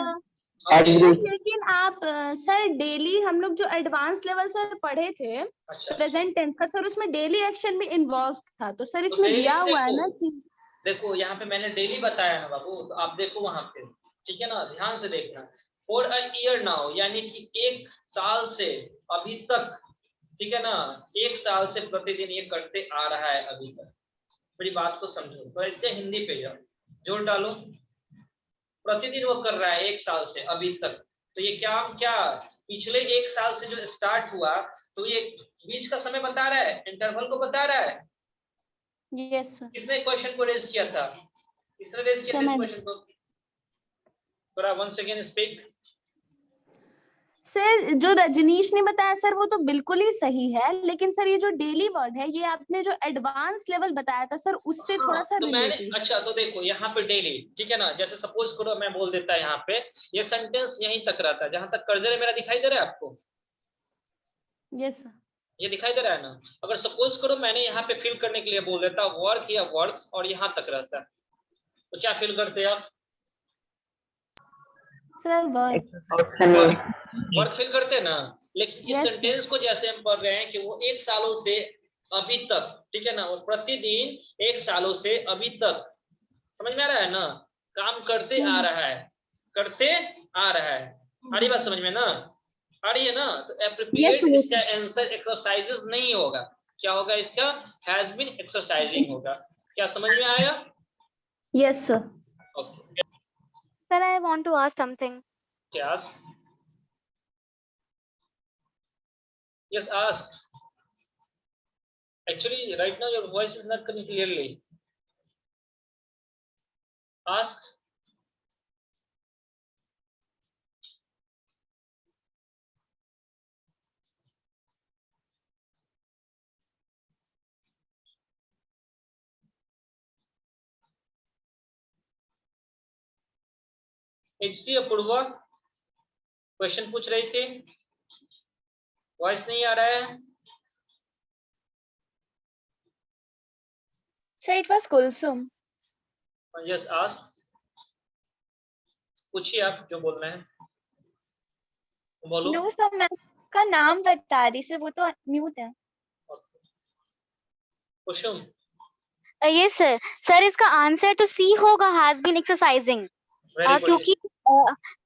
लेकिन आप सर डेली हम लोग जो एडवांस लेवल सर पढ़े थे प्रेजेंट टेंस का सर, उसमें डेली एक्शन भी इन्वॉल्व था, तो सर इसमें दिया हुआ है ना कि देखो यहाँ पे मैंने डेली बताया ना बाबू, तो आप देखो वहां पे, ठीक है ना? ध्यान से देखना। फॉर अ ईयर नाउ, यानी कि 1 साल से अभी तक, ठीक है ना? 1 साल से प्रतिदिन ये करते आ रहा है अभी तक। मेरी बात को समझो, तो इसके हिंदी पे जाओ, जोड़ डालो। प्रतिदिन वो कर रहा है 1 साल से अभी तक, तो ये क्या पिछले 1 साल से जो स्टार्ट हुआ, तो ये बीच का समय बता रहा है, इंटरवल को बता रहा है। Yes sir. किसने क्वेश्चन को रेज किया था? किसने रेज किया था इस क्वेश्चन को? थोड़ा वंस अगेन स्पीक। सर जो रजनीश ने बताया सर वो तो बिल्कुल ही सही है, लेकिन सर ये जो डेली वर्ड है ये आपने जो एडवांस लेवल बताया था सर उससे थोड़ा सा तो मैंने रिलेटेड। अच्छा तो देखो यहाँ पे डेली, ठीक है ना? जैसे सपोज करो मैं बोल देता है यहाँ पे ये सेंटेंस यहीं तक रहता है, जहां तक कर्जर है मेरा दिखाई दे रहा है आपको? Yes sir. ये दिखाई दे रहा है ना? अगर सपोज करो मैंने यहाँ पे फिल करने के लिए बोल देता वर्क या वर्क्स और यहाँ तक रहता है, तो क्या फिल करते हैं आप? सर वर्क फिल करते हैं ना? लेकिन इस सेंटेंस को जैसे हम पढ़ रहे हैं कि वो 1 सालों से अभी तक, ठीक है ना? वो प्रतिदिन 1 सालों से अभी तक, समझ में आ रहा है ना? काम करते आ रहा है, करते आ रहा है। आ रही बात समझ में ना? आ रही है ना? तो एप्रोप्रिएट इसका आंसर एक्सरसाइजेस नहीं होगा, क्या होगा इसका? हैज बीन एक्सरसाइजिंग होगा। क्या समझ में आया? Yes sir. Okay Sir, I want to ask something. क्या? Yes, ask. Actually, right now your voice is not coming clearly. Ask. HC Apurva question पूछ रही थी, वॉइस नहीं आ रहा है। Sir, it was Kulsum. Yes, ask. पूछिए आप जो बोल रहे हैं बोलो। No, sir, मैं का नाम बता रही सर, वो तो म्यूट है। कुसुम। Yes, sir. Sir, इसका आंसर तो सी होगा, has been exercising. क्योंकि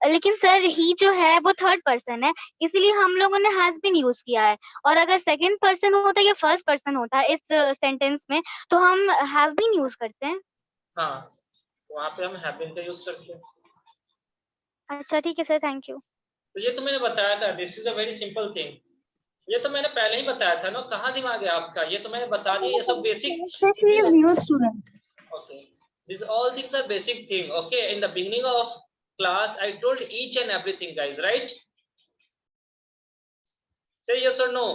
लेकिन सर ही जो है वो थर्ड पर्सन है, इसलिए हम लोगों ने हैज बीन यूज किया है। और अगर सेकंड पर्सन होता या फर्स्ट पर्सन होता इस सेंटेंस में, तो हम हैव बीन यूज करते हैं। हाँ, वहाँ पे हम हैव बीन का यूज करते हैं। अच्छा ठीक है सर, थैंक यू। तो ये तो मैंने बताया था, this is a very simple thing. ये तो मैंने पहले ही बताया था ना, कहाँ दिमाग है आपका? ये तो मैंने बता दिया, ये सब basic. He is new student. Okay, these all things are basic thing. Okay, in the beginning of class I told each and everything, guys, right? Say yes or no.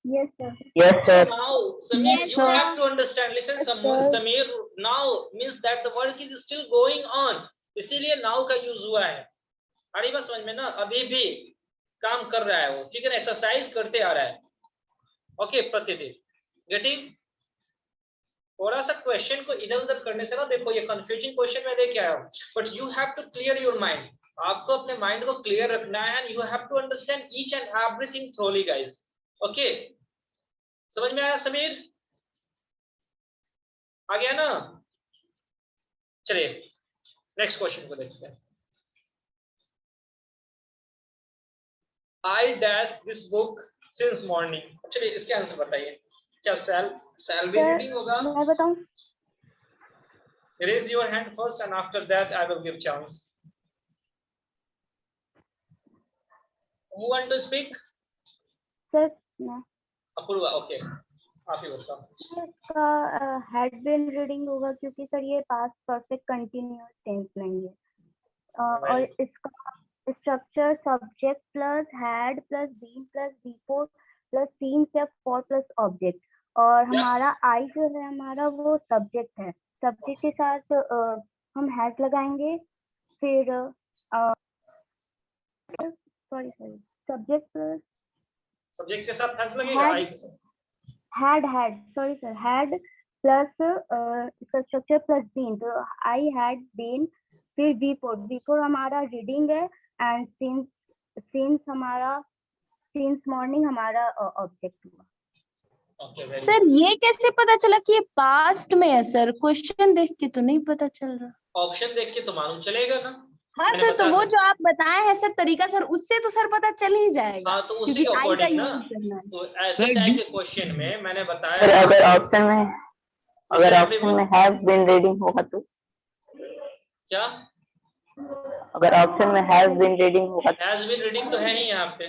Yes, sir. Yes, sir. Now Samir, Yes, you sir. have to understand, listen, Yes, sir. Samir, now means that the work is still going on, इसीलिए now का use हुआ है। अरे बस समझ में ना, अभी भी काम कर रहा है वो, ठीक है ना, एक्सरसाइज करते आ रहा है। ओके प्रतिदिन, गेटिंग? थोड़ा सा क्वेश्चन को इधर उधर करने से ना, देखो ये कंफ्यूजिंग क्वेश्चन में लेके आया हूं, but you have to clear your mind. आपको अपने माइंड को क्लियर रखना है and you have to understand each and everything thoroughly, guys. Okay, समझ में आया समीर? आ गया ना? चलिए नेक्स्ट क्वेश्चन को देखते हैं। I dashed this book since morning. चलिए इसके आंसर बताइए। क्या shall be reading होगा? मैं बताऊं? Raise your hand first and after that I will give chance. Who want to speak? Sir मैं अपूर्वा, ओके, आप ही बताओ। इसका हैड बीन रीडिंग होगा, क्योंकि सर ये पास्ट परफेक्ट कंटिन्यूअस टेंस नहीं है। और इसका structure subject plus had plus been plus before plus seen या फॉर प्लस ऑब्जेक्ट, और हमारा आई जो है हमारा वो सब्जेक्ट है। सब्जेक्ट के साथ हम हैड लगाएंगे, फिर सॉरी सब्जेक्ट प्लस सब्जेक्ट के साथ हैज लगेगा, आई के साथ had sorry sir, had plus इसका स्ट्रक्चर प्लस बीन, तो आई हैड बीन, फिर बिफोर हमारा रीडिंग है, एंड सिंस हमारा सिंस मॉर्निंग हमारा ऑब्जेक्ट हुआ। सर ये कैसे पता चला कि ये पास्ट में है? सर क्वेश्चन देख के तो नहीं पता चल रहा। ऑप्शन देख के तो मालूम चलेगा ना। हाँ सर, तो वो जो आप बताए हैं सर तरीका, सर उससे तो सर पता चल ही जाएगा। हाँ, तो उसी के अकॉर्डिंग ना, तो ऐसे टाइप के क्वेश्चन में मैंने बताया, अगर ऑप्शन में हैव बीन रीडिंग होगा तो क्या? अगर ऑप्शन में हैव बीन रीडिंग होगा तो हैज बीन रीडिंग तो है ही यहाँ पे।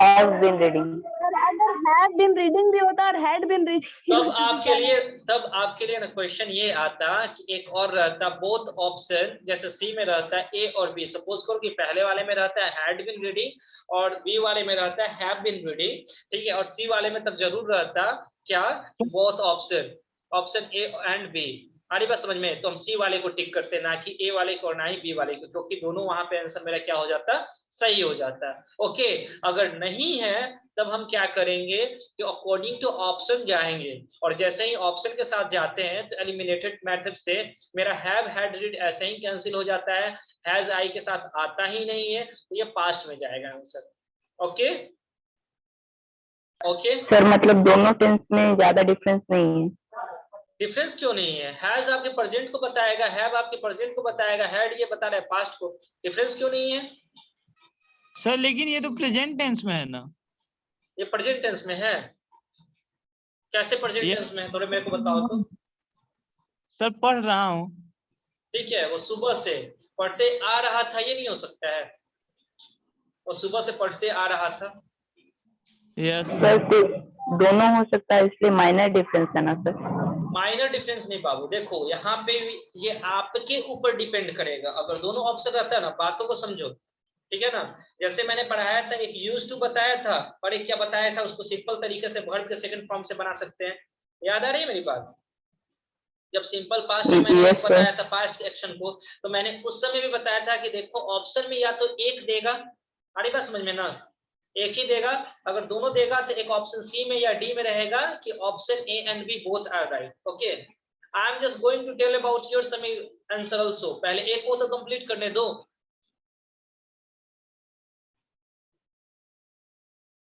Have been reading. सर अगर हैव बीन रीडिंग भी होता और हैड बीन रीडिंग, तब आपके लिए ना क्वेश्चन ये आता कि एक और रहता बोथ ऑप्शन, जैसे सी में रहता है ए और बी। सपोज करो कि पहले वाले में रहता है हैड बीन रीडिंग और बी वाले में रहता है हैव बीन रीडिंग, ठीक है, और सी वाले में तब जरूर रहता क्या? Both option, option A and B. आ रही बात समझ में? तो हम सी वाले को टिक करते, ना कि ए वाले को और ना ही बी वाले को, क्योंकि दोनों वहां पे आंसर मेरा क्या हो जाता? सही हो जाता है। ओके, अगर नहीं है तब हम क्या करेंगे कि अकॉर्डिंग टू ऑप्शन जाएंगे, और जैसे ही ऑप्शन के साथ जाते हैं तो एलिमिनेटेड मेथड से मेरा हैव हैड रीड ऐसे ही कैंसिल हो जाता है, हैज आई के साथ आता ही नहीं है, तो ये पास्ट में जाएगा आंसर। ओके ओके सर मतलब दोनों टेंस में ज्यादा डिफरेंस नहीं है? डिफरेंस क्यों नहीं है? हैज आपके प्रेजेंट को बताएगा, हैव आपके प्रेजेंट को बताएगा, हैड ये बता रहा है पास्ट को। डिफरेंस क्यों नहीं है सर? लेकिन ये तो प्रेजेंट टेंस में है ना। ये प्रेजेंट टेंस में है। कैसे प्रेजेंट टेंस में है, थोड़े मेरे को बताओ तो। सर पढ़ रहा हूँ। ठीक है, वो सुबह से पढ़ते आ रहा था, ये नहीं हो सकता है। वो सुबह से पढ़ते आ रहा था। यस सर दोनों हो सकता है, इसलिए माइनर डिफरेंस है ना सर? माइनर डिफरेंस नहीं बाबू, देखो यहाँ पे ये आपके ऊपर डिपेंड करेगा। अगर दोनों ऑप्शन रहता है ना, बातों को समझो, ठीक है ना। जैसे मैंने पढ़ाया था, एक यूज्ड टू बताया था और एक क्या बताया था, उसको सिंपल तरीके से वर्ब के सेकंड फॉर्म से बना सकते हैं। याद आ रही है मेरी बात? जब सिंपल पास्ट में मैंने बताया था पास्ट एक्शन को, तो मैंने उस समय भी बताया था कि देखो ऑप्शन में या तो एक देगा, अरे बात समझ में ना, एक ही देगा। अगर दोनों देगा तो एक ऑप्शन सी में या डी में रहेगा कि option A and B both are right. Okay, I am just going to tell about your same answer also. पहले एक को तो कंप्लीट करने दो।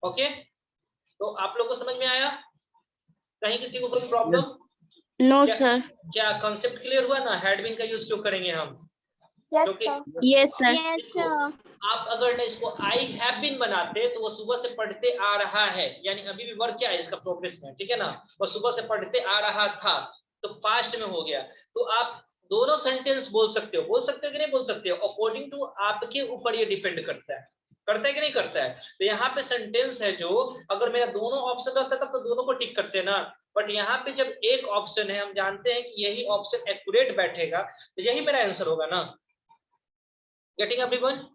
ओके, तो आप लोगों को समझ में आया? कहीं किसी को कोई प्रॉब्लम? No sir. क्या कॉन्सेप्ट क्लियर हुआ ना? हैड बीन का यूज क्यों करेंगे हम? Yes, क्योंकि sir. Yes, sir. Yes, देखो, sir. आप अगर ना इसको आई हैव बीन बनाते तो वो सुबह से पढ़ते आ रहा है, यानी अभी भी वर्क क्या है इसका प्रोग्रेस में, ठीक है ना, वो सुबह से पढ़ते आ रहा था तो पास्ट में हो गया। तो आप दोनों सेंटेंस बोल सकते हो कि नहीं बोल सकते हो, अकॉर्डिंग टू आपके ऊपर ये डिपेंड करता है कि नहीं करता है। तो यहाँ पे सेंटेंस है जो अगर मेरा दोनों ऑप्शन रहता तब तो दोनों को टिक करते ना, बट यहाँ पे जब एक ऑप्शन है, हम जानते हैं कि यही ऑप्शन एक्यूरेट बैठेगा, तो यही मेरा आंसर होगा ना। Getting everyone?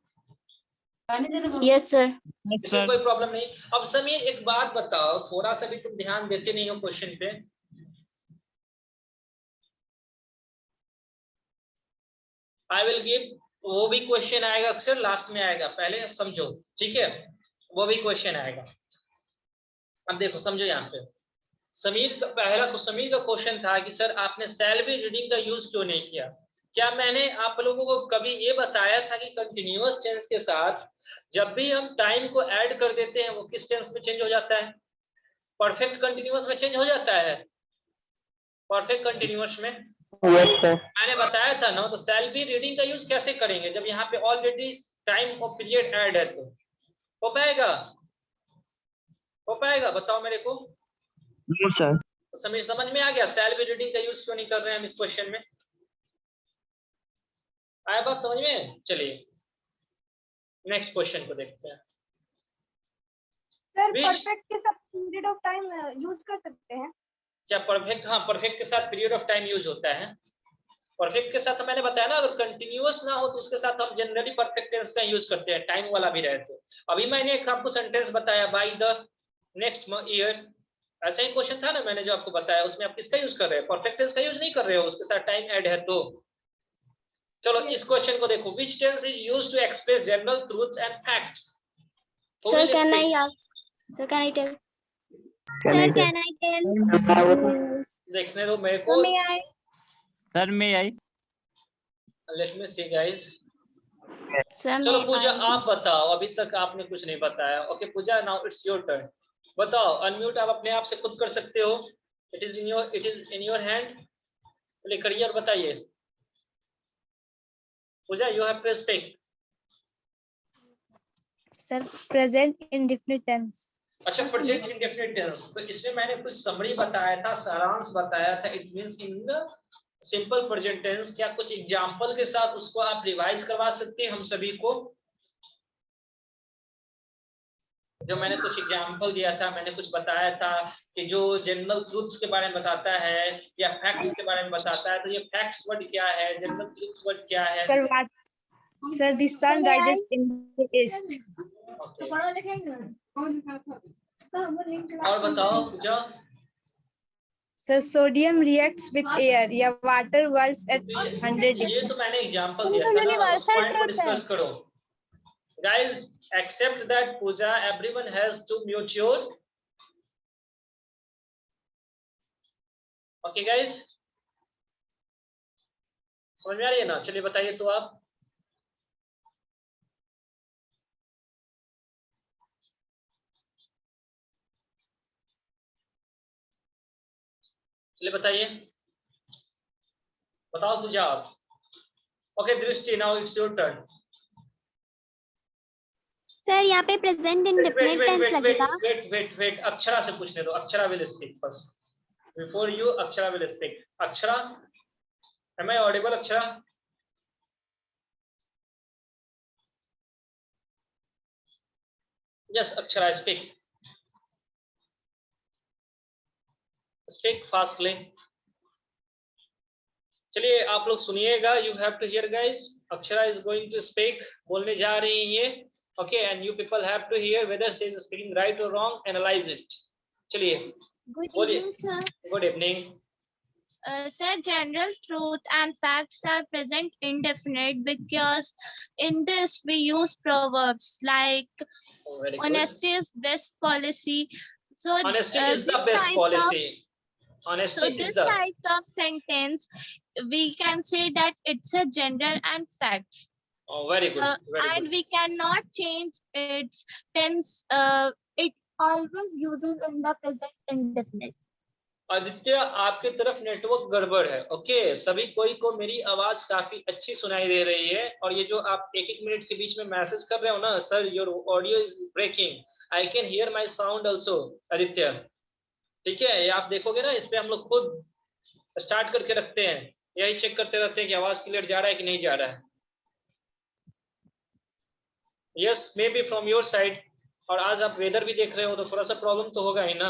Yes, sir. Yes, इसमें sir. कोई प्रॉब्लम नहीं। अब समीर एक बात बताओ, थोड़ा सा भी तुम ध्यान देते नहीं हो क्वेश्चन पे। आई विल गिव, वो भी क्वेश्चन आएगा, अक्सर लास्ट में आएगा, पहले समझो, ठीक है, वो भी क्वेश्चन आएगा। अब देखो समझो, यहाँ पे समीर का क्वेश्चन था कि सर आपने शैल बी रीडिंग का यूज क्यों नहीं किया। क्या मैंने आप लोगों को कभी ये बताया था कि कंटिन्यूअस टेंस के साथ जब भी हम टाइम को ऐड कर देते हैं वो किस टेंस में चेंज हो जाता है? परफेक्ट कंटिन्यूअस में चेंज हो जाता है। परफेक्ट कंटिन्यूअस में Yes, sir. मैंने बताया था ना। तो शैल बी रीडिंग का यूज कैसे करेंगे जब यहाँ पे ऑलरेडी टाइम और पीरियड ऐड है? तो हो पाएगा बताओ मेरे को। Yes, sir. तो समीर समझ में आ गया शैल बी रीडिंग का यूज क्यों नहीं कर रहे हैं हम इस क्वेश्चन में? आया बात समझ में? चलिए नेक्स्ट क्वेश्चन को देखते हैं। सर परफेक्ट के साथ पीरियड ऑफ टाइम यूज कर सकते हैं क्या परफेक्ट? हाँ, परफेक्ट के साथ पीरियड ऑफ टाइम यूज होता है। परफेक्ट के साथ मैंने बताया ना, अगर कंटिन्यूअस ना हो तो उसके साथ हम जनरली परफेक्ट टेंस का यूज करते हैं, टाइम वाला भी रहे तो। अभी मैंने एक आपको सेंटेंस बताया, बाय द नेक्स्ट ईयर, ऐसा ही क्वेश्चन था ना मैंने जो आपको बताया, उसमें आप किसका यूज कर रहे हैं? परफेक्ट टेंस का यूज नहीं कर रहे हो, उसके साथ टाइम ऐड है तो। चलो इस क्वेश्चन को देखो, which tense is used to express general truths and facts? Sir, can I ask? Sir, can I tell? Sir, can I tell? देखने दो मेरे को। Sir, may I? Let me see guys. Sir, चलो may Pooja I? आप बताओ, अभी तक आपने कुछ नहीं बताया। Okay Pooja, now it's your turn. बताओ, अनम्यूट आप अपने आप से खुद कर सकते हो, it is in your hand. चलिए करिए और बताइए। Pooja you have to speak. Sir, present indefinite tense. अच्छा, प्रेजेंट इंडेफिनिट टेंस, तो इसमें मैंने कुछ समरी बताया था, सारांश बताया था। It means in the simple present tense. क्या कुछ एग्जांपल के साथ उसको आप रिवाइज करवा सकते हैं हम सभी को? जो मैंने कुछ एग्जांपल दिया था, मैंने कुछ बताया था कि जो जनरल ट्रूथ्स के बारे में बताता है या फैक्ट्स के बारे में बताता है, तो ये फैक्ट्स वर्ड क्या है, जनरल ट्रूथ्स वर्ड क्या है? Sir, the sun rises in the east. Okay. और बताओ पूजा। Sir, sodium reacts with air या water boils at 100 ये degrees. तो मैंने एग्जांपल दिया था ना, उस पॉइंट को डिस्कस करो। Guys, accept that Pooja, everyone has to mute your. Okay guys, समझ में आ रही है ना? चलिए बताइए तो आप। चलिए बताइए, बताओ पूजा आप। Okay Drishti, now it's your turn. Sir यहाँ पे प्रेजेंट इंडेफिनिट टेंस लगेगा। वेट, अक्षरा से पूछने दो। Akshara will speak first before you. Akshara will speak. Akshara, am I audible? Akshara, yes Akshara speak fastly. चलिए आप लोग सुनिएगा, you have to hear guys. Akshara is going to speak, बोलने जा रही हैं ये। Okay, and you people have to hear whether she is speaking right और रॉन्ग, एनालाइज इट। चलिए Good बोलिए। evening, sir. Good evening. Sir, general truth and facts are present indefinite because in this we use proverbs like Very good. honesty is best policy. So Honesty is the this best types policy. of Honesty is this the. type of sentence we can say that it's a general and facts. Oh, very good. Very And good. we cannot change its tense. It always uses in the present indefinite. Aditya, आपके तरफ network गड़बड़ है। Okay, सभी कोई को मेरी आवाज काफी अच्छी सुनाई दे रही है, और ये जो आप एक एक मिनट के बीच में मैसेज कर रहे हो ना, sir your audio is breaking, I can hear my sound also. Aditya, ठीक है, ये आप देखोगे ना, इस पे हम लोग खुद स्टार्ट करके रखते हैं, यही चेक करते रहते हैं कि आवाज क्लियर जा रहा है कि नहीं जा रहा है। Yes, may be from your side, और आज आप वेदर भी देख रहे हो तो थोड़ा सा प्रॉब्लम तो होगा ही ना।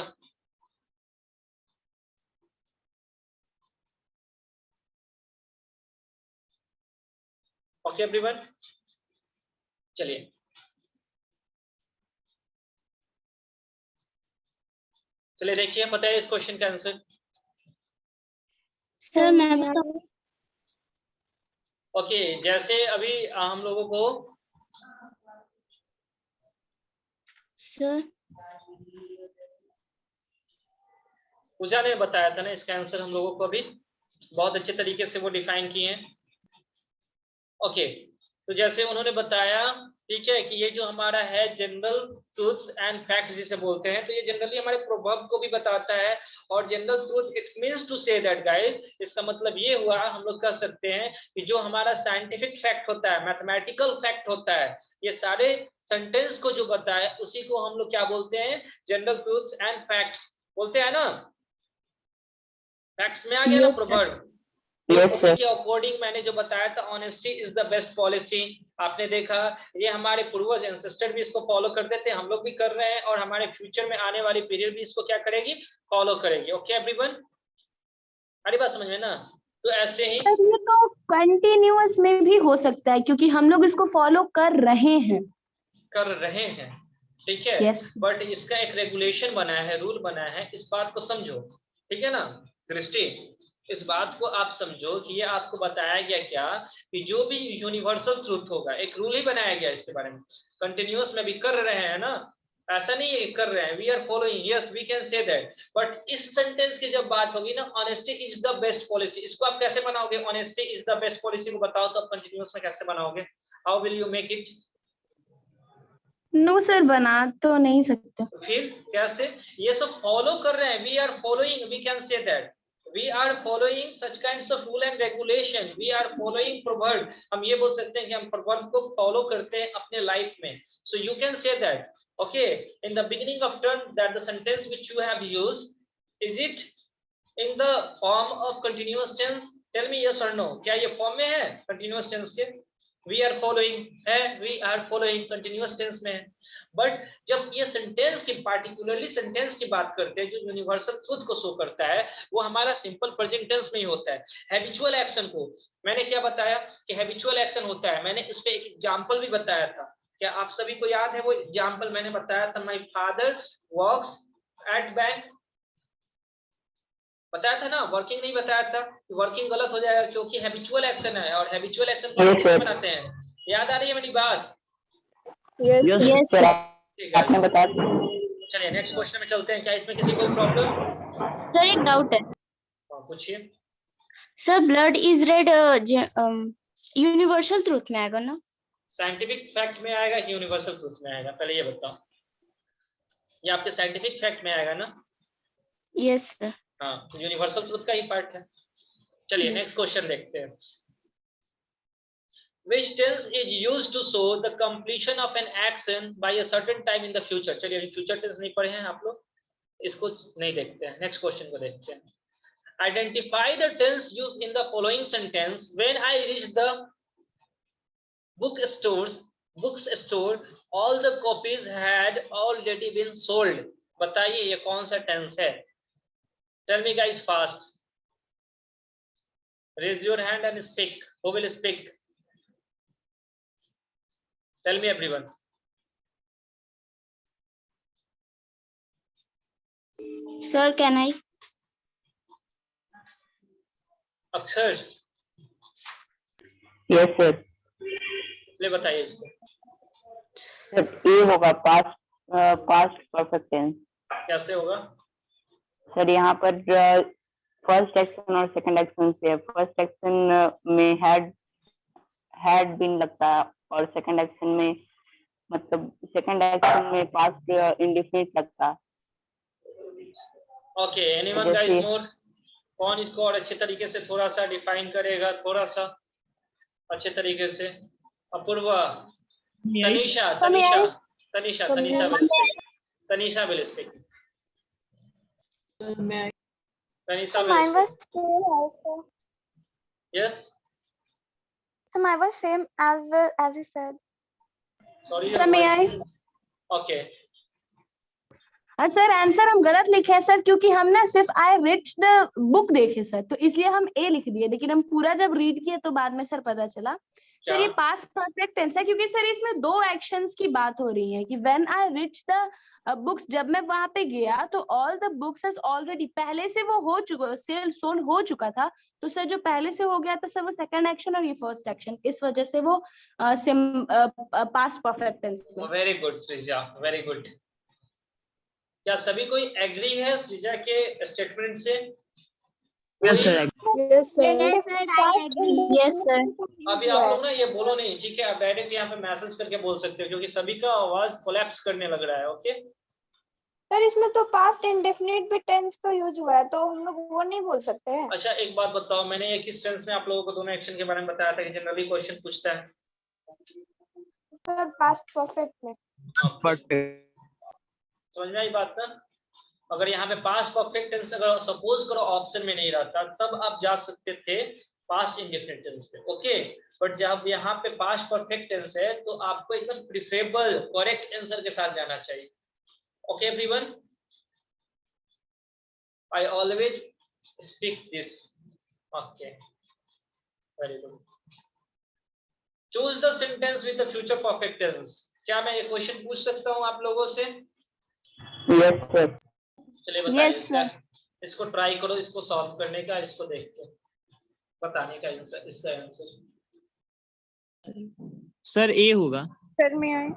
ओके एवरीवन, चलिए चलिए देखिए, बताइए इस क्वेश्चन का आंसर। सर मैं बताऊं? ओके, जैसे अभी हम लोगों को सर पूजा ने बताया था ना इसका आंसर हम लोगों को, अभी बहुत अच्छे तरीके से वो डिफाइन किए हैं। ओके, तो जैसे उन्होंने बताया, ठीक है, कि ये जो हमारा है जनरल ट्रूथ्स एंड फैक्ट्स जिसे बोलते हैं, तो ये जनरली हमारे प्रोवर्ब को भी बताता है। और general truth it means to say that guys, इसका मतलब ये हुआ, हम लोग कह सकते हैं कि जो हमारा साइंटिफिक फैक्ट होता है, मैथमेटिकल फैक्ट होता है, ये सारे सेंटेंस को जो बताए उसी को हम लोग क्या बोलते हैं, जनरल ट्रूथ्स एंड फैक्ट्स बोलते हैं ना। फैक्ट्स में आ गया ना प्रोवर्ब। उसी के अकॉर्डिंग मैंने जो बताया था, honesty is the best policy. आपने देखा, ये हमारे पूर्वज एंसेस्टर भी इसको फॉलो करते थे, हम लोग भी कर रहे हैं, और हमारे फ्यूचर में आने वाली पीरियड भी इसको क्या करेगी, फॉलो करेगी। ओके एवरीवन, हमारी बात समझ में ना। तो ऐसे ही सर ये तो कंटिन्यूअस में भी हो सकता है, क्योंकि हम लोग इसको फॉलो कर रहे हैं। ठीक है, Yes. बट इसका एक रेगुलेशन बना है, रूल बना है, इस बात को समझो, ठीक है ना दृष्टि। इस बात को आप समझो कि ये आपको बताया गया क्या, कि जो भी यूनिवर्सल ट्रूथ होगा, एक रूल ही बनाया गया इसके बारे में। कंटिन्यूअस में भी कर रहे हैं ना, ऐसा नहीं है कर रहे हैं, we are following, yes we can say that. But इस सेंटेंस की जब बात होगी ना, honesty is the best policy, इसको आप कैसे बनाओगे, honesty is the best policy को बताओ तो आप कंटिन्यूअस में कैसे बनाओगे, how will you make it? No sir, बना तो नहीं सकते। फिर कैसे? ये सब फॉलो कर रहे हैं, we are following, we can say that, we are following such kinds of rule and regulation, we are following proverb. हम ये बोल सकते हैं कि हम प्रोवर्ब को फॉलो करते हैं अपने लाइफ में। So you can say that, okay, in the beginning of term, that the sentence which you have used, is it in the form of continuous tense? Tell me yes or no, क्या ये form में है continuous tense के? We are following है, we are following continuous tense में है। But जब ये सेंटेंस की, पार्टिकुलरली सेंटेंस की बात करते हैं, जो यूनिवर्सल ट्रूथ को शो करता है, वो हमारा सिंपल प्रेजेंट टेंस में ही होता है। हैबिचुअल एक्शन को मैंने क्या बताया कि हैबिचुअल एक्शन होता है, मैंने इस पे एक एग्जांपल भी बताया था, क्या आप सभी को याद है वो एग्जांपल मैंने बताया था? My father works at bank, बताया था ना, वर्किंग नहीं बताया था, वर्किंग गलत हो जाएगा क्योंकि हैबिचुअल एक्शन है, और हैबिचुअल एक्शन को कैसे बनाते हैं, याद आ रही है मेरी बात? Yes sir. आपने बताया। चलिए नेक्स्ट क्वेश्चन में चलते हैं, क्या इसमें किसी को प्रॉब्लम? सर एक डाउट है पूछिए। Sir, blood is red universal truth में आएगा ना? साइंटिफिक फैक्ट में आएगा कि यूनिवर्सल ट्रूथ में आएगा, पहले ये बताओ। ये आपके साइंटिफिक फैक्ट में आएगा ना? Yes sir. हाँ, यूनिवर्सल ट्रूथ का ही पार्ट है। चलिए नेक्स्ट क्वेश्चन देखते हैं। Which tense is used to show the completion of an action by a certain time in the future? चलिए अभी फ्यूचर टेंस नहीं पढ़े हैं आप लोग, इसको नहीं देखते हैं, नेक्स्ट क्वेश्चन को देखते हैं। Identify the tense used in the following sentence. When I reached the bookstore, all the copies had already been sold. बताइए ये कौन सा टेंस है? Tell me guys fast. Raise your hand and speak. Who will speak? Tell me everyone. Sir, can I? अक्षर, yes sir. ले बताइए इसको। Sir ये होगा पास्ट परफेक्ट टेंस। कैसे होगा? सर यहाँ पर फर्स्ट एक्शन और सेकंड एक्शन से, फर्स्ट एक्शन में हैड बीन लगता है, और सेकंड एक्शन में, मतलब सेकंड एक्शन में पास्ट इंडेफिनिट लगता है। ओके, एनीवन गाइस मोर? कौन इसको और अच्छे तरीके से थोड़ा सा डिफाइन करेगा, थोड़ा सा अच्छे तरीके से? Apurva, Tanisha, Tanisha, Tanisha, Tanisha will speak, Tanisha will speak, Tanisha So will mine was speak. same also. Yes, So mine was same as well as he said. sorry Sir, your may voice. I? Okay, sir answer हम गलत लिखे हैं सर, क्योंकि हम ना सिर्फ आई rich the book देखे sir, तो इसलिए हम ए लिख दिए, लेकिन हम पूरा जब रीड किए तो बाद में सर पता चला सर ये पास्ट परफेक्ट टेंस है, क्योंकि सर इसमें दो एक्शंस की बात हो रही है कि when I rich the books, जब मैं वहां पे गया तो all the books has already, पहले से वो हो चुका, सेल सोल्ड हो चुका था, तो सर जो पहले से हो गया था सर वो सेकंड एक्शन और ये फर्स्ट एक्शन, इस वजह से वो पास्ट परफेक्ट टेंस में. Very good Srija, very good. क्या सभी कोई एग्री है सृजा के स्टेटमेंट से? Yes, sir. Yes, sir, I agree. Yes, sir. अभी आप लोग ना ये बोलो नहीं, ठीक है? आप डायरेक्ट यहाँ पे मैसेज करके बोल सकते हो, क्योंकि सभी का आवाज कोलैप्स करने लग रहा है. ओके, सर इसमें तो पास्ट इंडेफिनिट भी टेंस तो यूज हुआ है, तो हम लोग वो नहीं बोल सकते हैं. अच्छा एक बात बताओ, मैंने एक किस टेंस में आप लोगों को दोनों एक्शन के बारे में बताया था कि जनरली क्वेश्चन पूछता है? सर पास्ट परफेक्ट में. समझ में आई बात ना? अगर यहाँ पे पास्ट परफेक्ट टेंस अगर सपोज करो ऑप्शन में नहीं रहता, तब आप जा सकते थे पास्ट इंडेफिनिट टेंस पे. ओके, बट जब यहाँ पे पास्ट परफेक्ट टेंस है तो आपको एकदम प्रिफरेबल करेक्ट आंसर के साथ जाना चाहिए. Okay everyone, I always speak this. Okay, very good. Choose the sentence with the future perfect tense. क्या मैं ये क्वेश्चन पूछ सकता हूँ आप लोगों से? Yes sir. चलिए बताइए. Yes, sir. इसको ट्राई करो, इसको सॉल्व करने का, इसको देख के बताने का आंसर, इसका आंसर. सर ए होगा. सर में आए.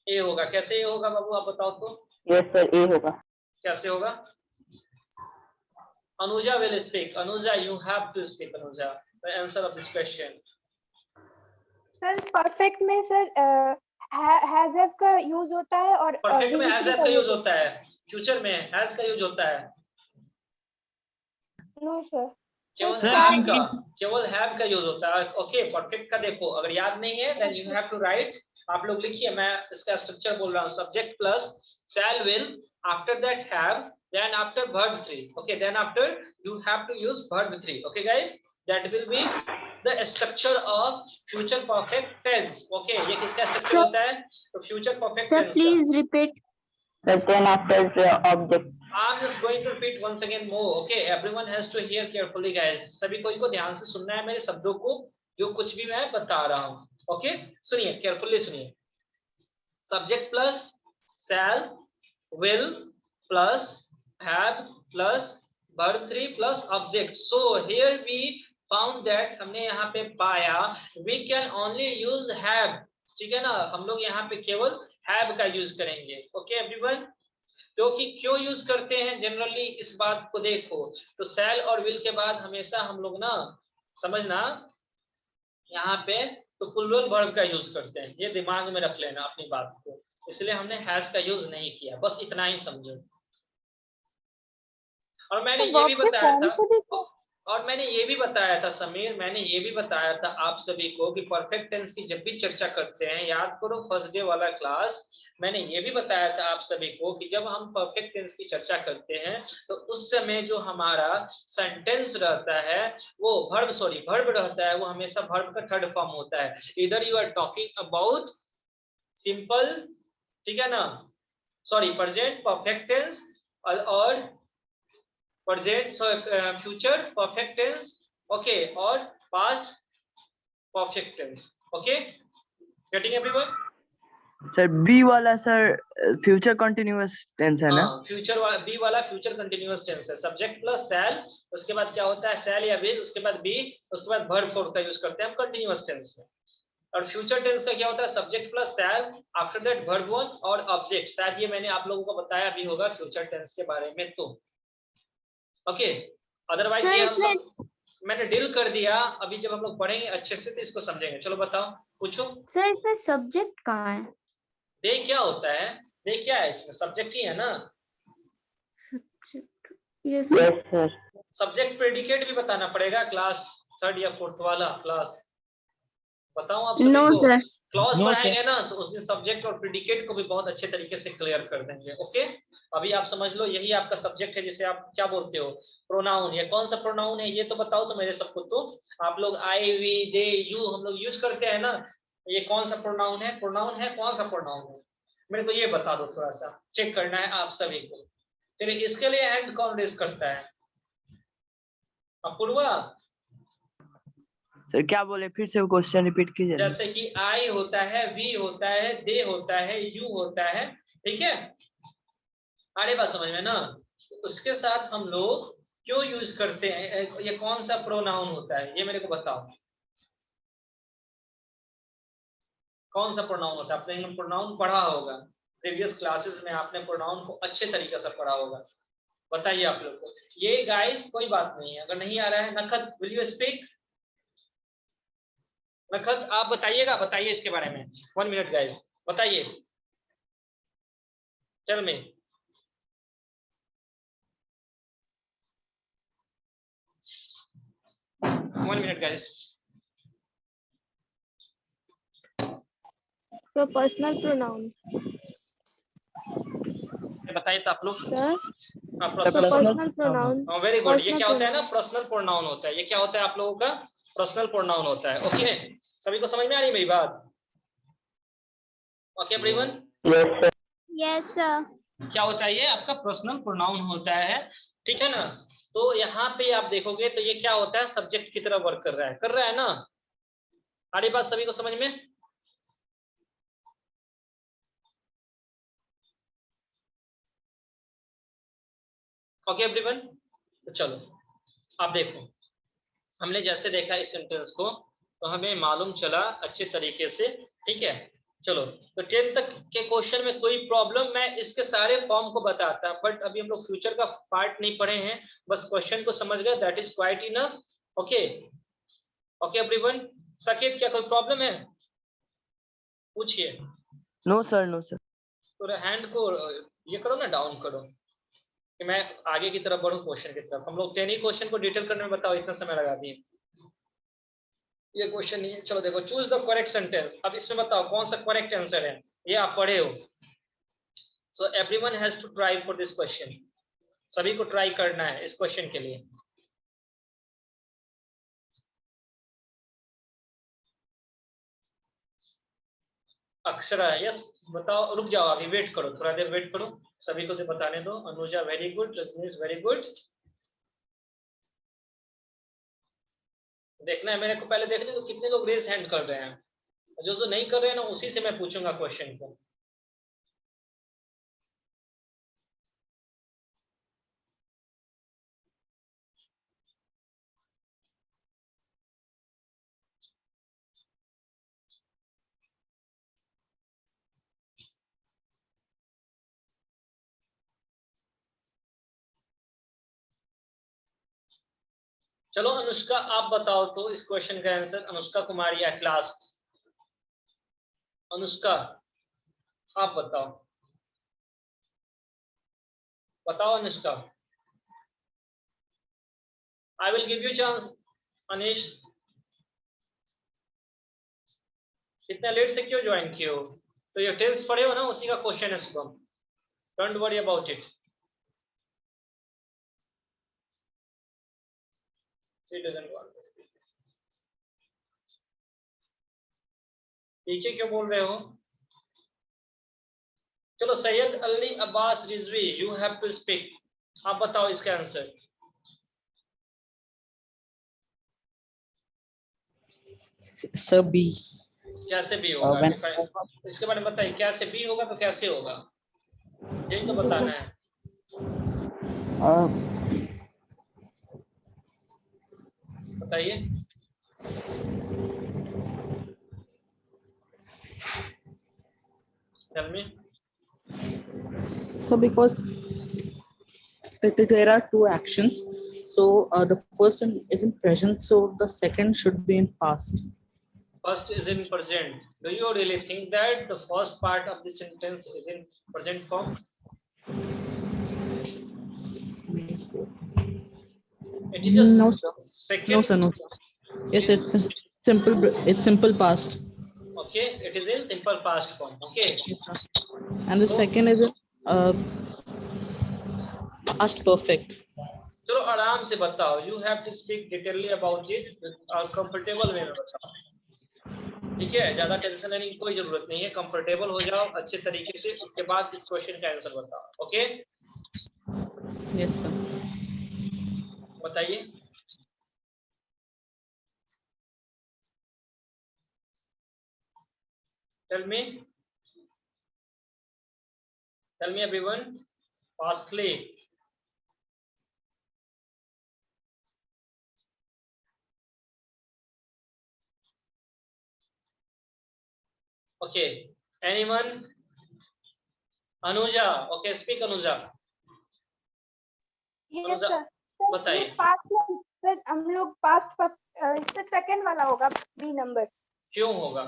ए होगा. कैसे ए होगा बाबू, आप बताओ तो. यस सर, ए होगा. कैसे होगा? Anuja will speak. Anuja, you have to speak. Anuja, the answer of this question. Sir perfect में सर हैज हैव का यूज होता है, और परफेक्ट में हैज हैव का यूज होता है, फ्यूचर में हैज का यूज होता है. No sir. केवल Sir, हैव का, केवल हैव का यूज होता है. ओके, परफेक्ट का देखो, अगर याद नहीं है then you have to write. आप लोग लिखिए, मैं इसका स्ट्रक्चर बोल रहा हूँ. Subject plus shall will, after that have, then after verb 3. Okay, then after you have to use verb 3. Okay guys, that will be the structure of future perfect tense. Okay, ये किसका structure होता है? तो future perfect Sir, tense. please repeat. Then after the object. I'm just going to repeat once again more. Okay, everyone has to hear carefully guys. सभी कोई को ध्यान से सुनना है मेरे शब्दों को, जो कुछ भी मैं बता रहा हूँ. Okay, सुनिए, carefully सुनिए. Subject plus shall, will plus have plus verb 3 plus object. So here we found that, हमने यहाँ पे पाया we can only use have. ठीक है ना? हम लोग यहाँ पे केवल have का यूज करेंगे. ओके एवरीवन, क्योंकि क्यों यूज करते हैं जनरली इस बात को देखो, तो shall और will के बाद हमेशा हम लोग ना, समझना, यहाँ पे तो प्लूरल वर्ब का यूज करते हैं. ये दिमाग में रख लेना अपनी बात को, इसलिए हमने हैज का यूज नहीं किया. बस इतना ही समझो. और मैंने ये भी बताया था, और मैंने ये भी बताया था समीर, मैंने ये भी बताया था आप सभी को कि परफेक्ट टेंस की जब भी चर्चा करते हैं, याद करो फर्स्ट डे वाला क्लास, मैंने ये भी बताया था आप सभी को कि जब हम परफेक्ट टेंस की चर्चा करते हैं तो उस समय जो हमारा सेंटेंस रहता है वो वर्ब रहता है, वो हमेशा वर्ब का थर्ड फॉर्म होता है. इधर you are talking about simple, ठीक है ना, सॉरी प्रेजेंट परफेक्ट टेंस और present, so future perfect tense, okay, or past perfect tense. Okay, getting everyone? Sir B वाला सर फ्यूचर कंटिन्यूअस टेंस है ना? फ्यूचर वाला, बी वाला फ्यूचर कंटिन्यूअस टेंस है. सब्जेक्ट प्लस शैल, उसके बाद क्या होता है शैल या विल, उसके बाद बी, उसके बाद वर्ब फोर का यूज करते हैं हम कंटिन्यूअस टेंस में. और फ्यूचर टेंस का क्या होता है? Subject plus shall, after that verb one और ऑब्जेक्ट. शायद ये मैंने आप लोगों को बताया भी होगा फ्यूचर टेंस के बारे में. तो ओके, अदरवाइज मैंने डील कर दिया. अभी जब हम लोग पढ़ेंगे अच्छे से तो इसको समझेंगे. चलो बताओ, पूछो. सर इसमें सब्जेक्ट कहाँ है? दे क्या होता है? दे क्या है इसमें? सब्जेक्ट ही है ना. Yes. Yes, sir. Subject predicate भी बताना पड़ेगा, क्लास 3rd या 4th वाला क्लास बताऊं आप No, सभी को? sir. क्लॉज No, पढ़ाएंगे ना तो उस दिन सब्जेक्ट और प्रेडिकेट को भी बहुत अच्छे तरीके से क्लियर कर देंगे। ओके, अभी आप समझ लो यही आपका सब्जेक्ट है जिसे आप क्या बोलते हो, प्रोनाउन। ये कौन सा प्रोनाउन है ये तो बताओ तो मेरे सबको। तो आप लोग आई, वी, दे, यू हम लोग यूज करते हैं ना, ये कौन सा प्रोनाउन है? प्रोनाउन है, कौन सा प्रोनाउन है मेरे को ये बता दो, थोड़ा सा चेक करना है आप सभी को। चलिए इसके लिए हैंड कौन रेज करता है? अपूर्वा। सर क्या बोले, फिर से वो क्वेश्चन रिपीट कीजिए। जैसे कि आई होता है, वी होता है, दे होता है, यू होता है, ठीक है, अरे बात समझ में ना। उसके साथ हम लोग क्यों यूज करते हैं? ये कौन सा प्रोनाउन होता है ये मेरे को बताओ, कौन सा प्रोनाउन होता है? आपने प्रोनाउन पढ़ा होगा प्रीवियस क्लासेस में, आपने प्रोनाउन को अच्छे तरीके से पढ़ा होगा। बताइए आप लोग को ये गाइस, कोई बात नहीं है अगर नहीं आ रहा है। नखत विल यू स्पीक? नखत आप बताइएगा, बताइए इसके बारे में। 1 मिनट गाइस, बताइए। चल में 1 minute guys. So personal pronouns. बताइए तो आप लोग। Personal pronoun. Very good. ये Personal क्या होता है ना? pronoun. पर्सनल प्रोनाउन होता है। ये क्या होता है आप लोगों का? पर्सनल प्रोनाउन होता है। ओके, सभी को समझ में आ रही है मेरी बात? Okay everyone? Yes, sir. क्या होता है? ये आपका पर्सनल प्रोनाउन होता है, ठीक है ना। तो यहाँ पे आप देखोगे तो ये क्या होता है? सब्जेक्ट की तरह वर्क कर रहा है ना। आ रही बात सभी को समझ में? Okay everyone? तो चलो आप देखो, हमने जैसे देखा इस सेंटेंस को तो हमें मालूम चला अच्छे तरीके से, ठीक है। चलो तो 10th तक के क्वेश्चन में कोई प्रॉब्लम, मैं इसके सारे फॉर्म को बताता, बट अभी हम लोग फ्यूचर का पार्ट नहीं पढ़े हैं, बस क्वेश्चन को समझ गए, that is quite enough. Okay okay everyone? Saket क्या कोई प्रॉब्लम है? पूछिए। No sir, no sir. तो हैंड को ये करो ना, डाउन करो कि मैं आगे की तरफ बढ़ूं क्वेश्चन की तरफ। हम लोग 10 ही क्वेश्चन को डिटेल करने में बताओ, इतना समय लगा दिए। ये क्वेश्चन नहीं है। चलो देखो, चूज द करेक्ट सेंटेंस। अब इसमें बताओ कौन सा करेक्ट आंसर है, ये आप पढ़े हो। So everyone has to try for this question. सभी को ट्राई करना है इस क्वेश्चन के लिए। अक्षरा, यस बताओ। रुक जाओ, अभी वेट करो, थोड़ा देर वेट करो, सभी को तो बताने दो। Anuja very good, Rajneesh very good. देखना है मेरे को, पहले देखने दो कितने लोग रेज हैंड कर रहे हैं। जो नहीं कर रहे हैं ना उसी से मैं पूछूंगा क्वेश्चन को। चलो अनुष्का आप बताओ तो इस क्वेश्चन का answer. Anushka Kumari at last. Anushka आप बताओ, बताओ Anushka. I will give you chance. Anish इतना लेट से क्यों ज्वाइन किए हो? तो ये टेंस पढ़े हो ना, उसी का क्वेश्चन है Shubham. Don't worry about it. She doesn't want to speak. पीछे क्यों बोल रहे हो? चलो Syed Ali Abbas Rizvi, you have to speak. आप बताओ इसका आंसर। Sir B. कैसे भी होगा? इसके बारे में बताइए, कैसे भी होगा तो कैसे होगा, यही तो बताना है। बताइए। Tell me. So because there are two actions, so the first one is in present, so the second should be in past. First is in present. Do you really think that the first part of the sentence is in present form? It is a No, sir. second. No, sir. No, sir. Yes, it's simple past. Okay, it is in simple past form. Okay. Yes, sir. And the second is past perfect. चलो आराम से बताओ. You have to speak detailedly about it और comfortable वे में बताओ. ठीक है, ज्यादा टेंशन लेने की कोई जरूरत नहीं है. कंफर्टेबल हो जाओ अच्छे तरीके से, उसके बाद इस क्वेश्चन का आंसर बताओ. ओके? Yes sir. बताइए. Tell me everyone fastly. Okay, anyone? Anuja, okay, speak Anuja. Yes sir. बताइए. पास्ट में सर हम लोग पास्ट इससे सेकंड वाला होगा बी नंबर. क्यों होगा?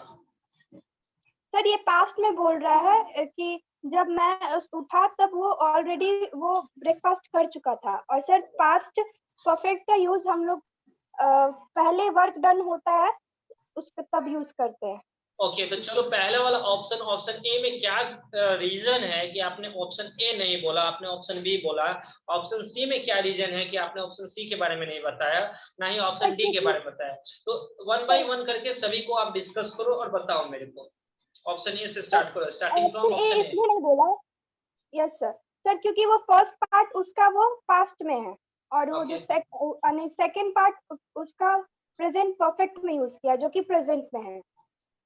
सर ये पास्ट में बोल रहा है कि जब मैं उठा तब वो ऑलरेडी वो ब्रेकफास्ट कर चुका था. और सर पास्ट परफेक्ट का यूज हम लोग पहले वर्क डन होता है उसका तब यूज करते हैं. ओके, तो चलो पहले वाला ऑप्शन ए में क्या रीजन है कि आपने ऑप्शन ए नहीं बोला, आपने ऑप्शन बी बोला. ऑप्शन सी में क्या रीजन है कि आपने ऑप्शन सी के बारे में नहीं बताया, ना ही ऑप्शन डी के बारे में बताया. तो वन बाय वन करके सभी को आप डिस्कस करो और बताओ मेरे को. ऑप्शन ए से स्टार्ट करो, स्टार्टिंग फ्रॉम ऑप्शन ए. इसलिए नहीं बोला. Yes sir. सर क्योंकि वो फर्स्ट पार्ट उसका वो पास्ट में है और वो जो सेकंड पार्ट उसका प्रेजेंट परफेक्ट में यूज किया जो कि प्रेजेंट में है.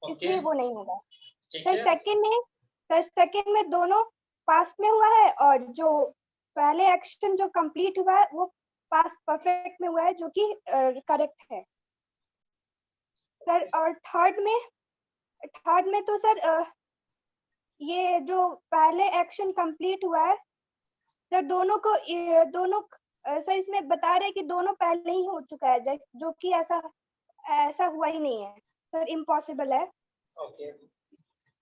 इसलिए वो नहीं होगा. सर सेकंड में दोनों पास्ट में हुआ है और जो पहले एक्शन जो कंप्लीट हुआ है वो पास्ट परफेक्ट में हुआ है जो कि करेक्ट है सर. और थर्ड में तो सर ये जो पहले एक्शन कंप्लीट हुआ है सर दोनों सर इसमें बता रहे कि दोनों पहले ही हो चुका है जो कि ऐसा हुआ ही नहीं है सर. इम्पॉसिबल है. ओके.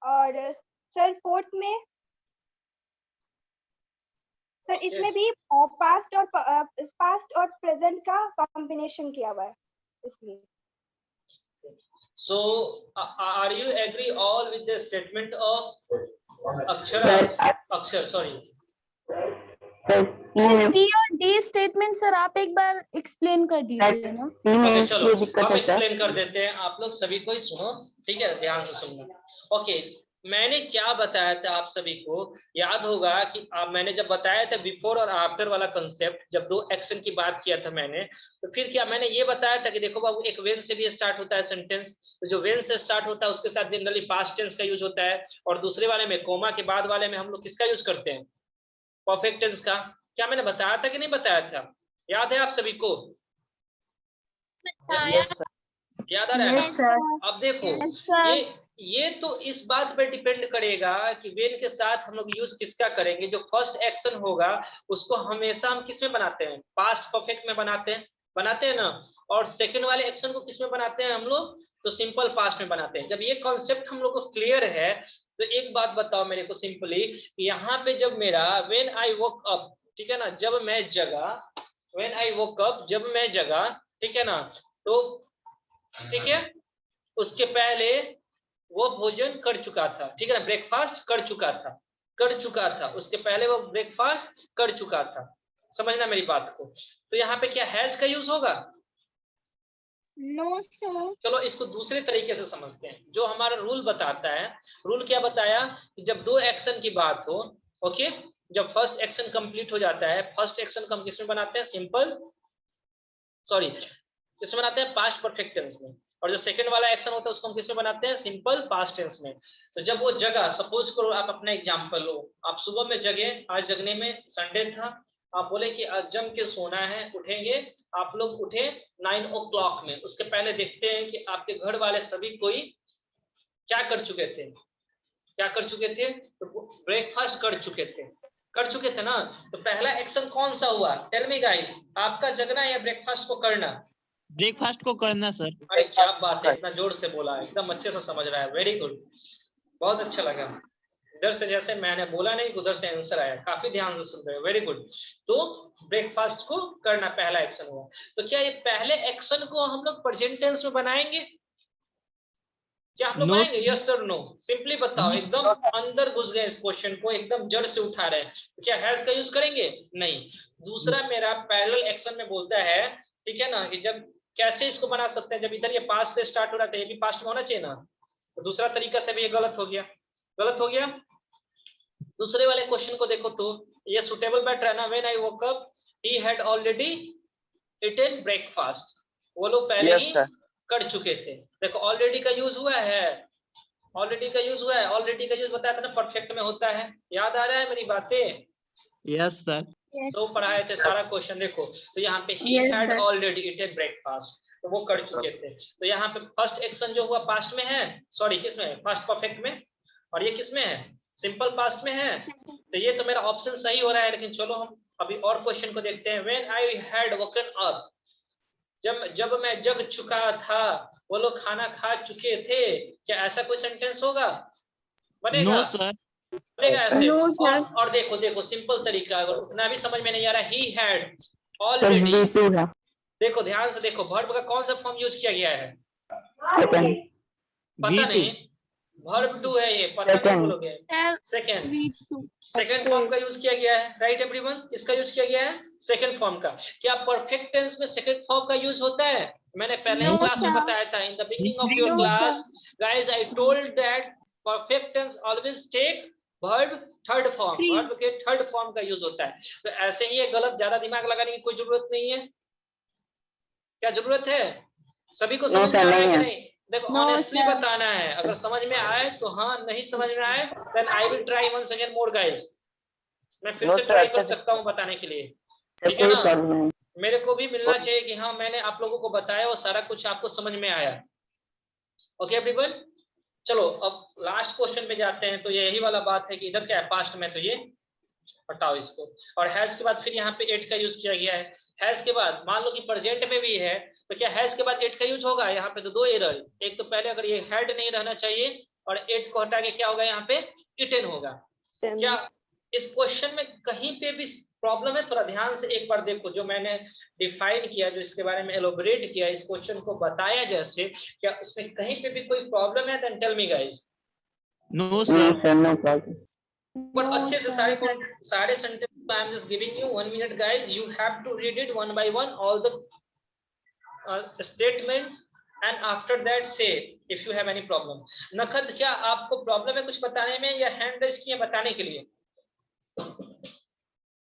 और सर फोर्थ में सर इसमें भी पास्ट और प्रेजेंट का कॉम्बिनेशन किया हुआ है इसलिए. So are you agree all with the statement of Akshar? Sorry. सी और डी स्टेटमेंट सर आप एक बार एक्सप्लेन कर दीजिए ना. ओके, चलो हम एक्सप्लेन कर देते हैं. आप लोग सभी को ही सुनो, ठीक है, ध्यान से सुनना. ओके, मैंने क्या बताया था आप सभी को याद होगा कि मैंने जब बताया था बिफोर और आफ्टर वाला कंसेप्ट, जब दो एक्शन की बात किया था मैंने, तो फिर क्या मैंने ये बताया था कि देखो बाबू एक वेन से भी स्टार्ट होता है सेंटेंस. तो जो वेन से स्टार्ट होता है उसके साथ जनरली पास्ट टेंस का यूज होता है और दूसरे वाले में कोमा के बाद वाले में हम लोग किसका यूज करते हैं? परफेक्ट टेंस का. क्या मैंने बताया था कि नहीं बताया था? याद है आप सभी को? याद आ रहा है? अब देखो ये तो इस बात पर डिपेंड करेगा कि वेन के साथ हम लोग यूज किसका करेंगे. जो फर्स्ट एक्शन होगा उसको हमेशा हम किस में बनाते हैं? पास्ट परफेक्ट में बनाते हैं ना. और सेकंड वाले एक्शन को किस में बनाते हैं हम लोग? तो सिंपल पास्ट में बनाते हैं. जब ये कॉन्सेप्ट हम लोग को क्लियर है तो एक बात बताओ मेरे को सिंपली, यहाँ पे जब मेरा व्हेन आई वोक अप, ठीक है ना, जब मैं जगा, व्हेन आई वोक अप, जब मैं जगा, ठीक है ना, तो ठीक है, उसके पहले वो भोजन कर चुका था, ठीक है ना, ब्रेकफास्ट कर चुका था, उसके पहले वो ब्रेकफास्ट कर चुका था. समझना मेरी बात को. तो यहाँ पे क्या हैज का यूज होगा? No sir. चलो इसको दूसरे तरीके से समझते हैं. जो हमारा रूल बताता है, रूल क्या बताया कि जब दो एक्शन की बात हो, ओके, जब फर्स्ट एक्शन कंप्लीट हो जाता है, फर्स्ट एक्शन को हम किसमें बनाते हैं? किसमें बनाते हैं? पास्ट परफेक्ट टेंस में. और जो सेकंड वाला एक्शन होता है उसको हम किसमें बनाते हैं? सिंपल पास्ट टेंस में. तो जब वो जगह, सपोज करो आप अपना एग्जांपल लो, आप सुबह में जगे, आज जगने में संडे था, आप बोले कि आज जम के सोना है, उठेंगे. आप लोग उठे 9 o'clock में. उसके पहले देखते हैं कि आपके घर वाले सभी कोई क्या कर चुके थे? तो ब्रेकफास्ट कर चुके थे ना. तो पहला एक्शन कौन सा हुआ? टेल मी गाइस, आपका जगना या ब्रेकफास्ट को करना? ब्रेकफास्ट को करना सर. अरे क्या बात है, इतना जोर से बोला, एकदम अच्छे से समझ रहा है. वेरी गुड, बहुत अच्छा लगा. इधर से जैसे मैंने बोला नहीं, उधर से आंसर आया, काफी ध्यान से सुन रहे हो, वेरी गुड। तो ब्रेकफास्ट को करना पहला एक्शन हुआ। तो क्या ये पहले एक्शन को हम लोग प्रेजेंट टेंस में बनाएंगे? क्या आप लोग No, बनाएंगे? sir. Yes sir no? Simply बताओ, एकदम अंदर घुस गए इस क्वेश्चन को, एकदम जड़ से उठा रहे हैं, तो क्या हैज का यूज करेंगे? नहीं। दूसरा मेरा पैरेलल एक्शन में बोलता है, ठीक है ना, कि जब कैसे इसको बना सकते हैं, जब इधर ये पास्ट से स्टार्ट हो रहा था, ये भी पास्ट में होना चाहिए ना, तो दूसरा तरीका से भी ये गलत हो गया, गलत हो गया। दूसरे वाले क्वेश्चन को देखो तो ये सुटेबल बैठ रहा है ना, when I woke up he had already eaten breakfast, वो लोग पहले Yes, ही sir. कर चुके थे। देखो ऑलरेडी का यूज हुआ है, ऑलरेडी का यूज हुआ है, ऑलरेडी का यूज बताया था ना परफेक्ट में होता है, याद आ रहा है मेरी बातें? Yes, sir. तो पढ़ाए थे सारा क्वेश्चन, देखो तो यहाँ पे he Yes, had sir. already eaten breakfast, तो वो कर चुके थे। तो यहाँ पे फर्स्ट एक्शन जो हुआ पास्ट में है, सॉरी किस में है, पास्ट परफेक्ट में, और ये किस में है, सिंपल पास्ट में है। तो ये तो मेरा ऑप्शन सही हो रहा है, लेकिन चलो हम अभी और क्वेश्चन को देखते हैं। When I had woken up, जब मैं जग चुका था, वो लोग खाना खा चुके थे, क्या ऐसा कोई सेंटेंस होगा? बनेगा? No, sir. बनेगा ऐसे? No, sir. और देखो देखो सिंपल तरीका, अगर उतना भी समझ में नहीं आ रहा, he had already, V2 है। देखो ध्यान से देखो, वर्ब का कौन सा फॉर्म यूज किया गया है? सेकंड पता V2. नहीं, वर्ब 2 है ये, पता नहीं Second. बोलोगे। Sir, second, V2. Second form का यूज किया गया है, राइट एवरीवन? किसका यूज किया गया है? सेकंड फॉर्म का। क्या परफेक्ट टेंस में सेकंड फॉर्म का यूज होता है? मैंने पहले ही No, क्लास में sir. बताया था, in the beginning of your No, class guys, I told that perfect tense always take verb third form, Three. Verb के थर्ड फॉर्म का यूज होता है। तो ऐसे ही ये गलत, ज्यादा दिमाग लगाने की कोई जरूरत नहीं है। क्या जरूरत है? सभी को समझ में आ रहा है कि नहीं? देखो No, ऑनेस्टली sir. बताना है, अगर समझ में आए तो हाँ, नहीं समझ में आए then I will try once again more guys, मैं फिर No, से sir, ट्राई कर अच्छा सकता हूँ बताने के लिए, से ठीक है कोई ना? प्रॉब्लम नहीं। मेरे को भी मिलना चाहिए कि हाँ मैंने आप लोगों को बताया और सारा कुछ आपको समझ में आया। ओके एवरीवन, चलो अब लास्ट क्वेश्चन पे जाते हैं। तो यही वाला बात है कि इधर क्या है, पास्ट में, तो ये हटाओ इसको, और हैज के बाद फिर यहाँ पे एट का यूज किया गया है। हैज के बाद मान लो कि प्रेजेंट में भी है, तो क्या हैज के बाद एट का यूज होगा? यहाँ पे तो दो एरर, एक तो पहले अगर ये हैड नहीं रहना चाहिए, और एट को हटा के क्या होगा, यहाँ पे इटन होगा। क्या इस क्वेश्चन में कहीं पे भी प्रॉब्लम है? थोड़ा ध्यान से एक बार देखो, जो मैंने डिफाइन किया, जो इसके बारे में एलोबरेट किया, इस क्वेश्चन को बताया जैसे, क्या उसमें कहीं पे भी कोई प्रॉब्लम है? Then tell me guys. No, No, sir. sir, no problem. पर No, अच्छे से sir. सारे sentence I am just giving you 1 minute guys, you have to read it one by one all the statements and after that say if you have any problem. Nakhat, क्या आपको problem है कुछ बताने में, या हैंड रेज किए बताने के लिए?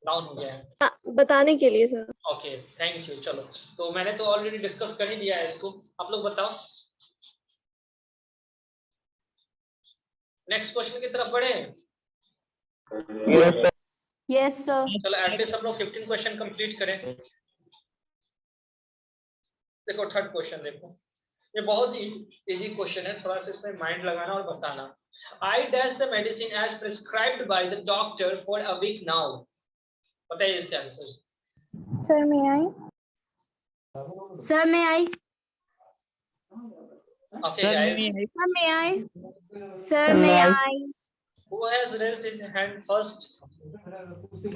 डाउन हो गया है, बताने के लिए सर। Okay thank you. चलो तो मैंने तो ऑलरेडी डिस्कस कर ही दिया है इसको, आप लोग बताओ नेक्स्ट क्वेश्चन की तरफ बढ़े। Yes sir. चलो एटलीस्ट हम लोग 15 क्वेश्चन कंप्लीट करें। देखो थर्ड क्वेश्चन देखो, ये बहुत इजी क्वेश्चन है, थोड़ा सा इसमें माइंड लगाना और बताना। I dash the medicine as prescribed by the doctor for a week now. बताइए इसका आंसर। सर मैं आई सर मैं आई Okay guys, मैं आई सर मैं आई who has raised his hand first?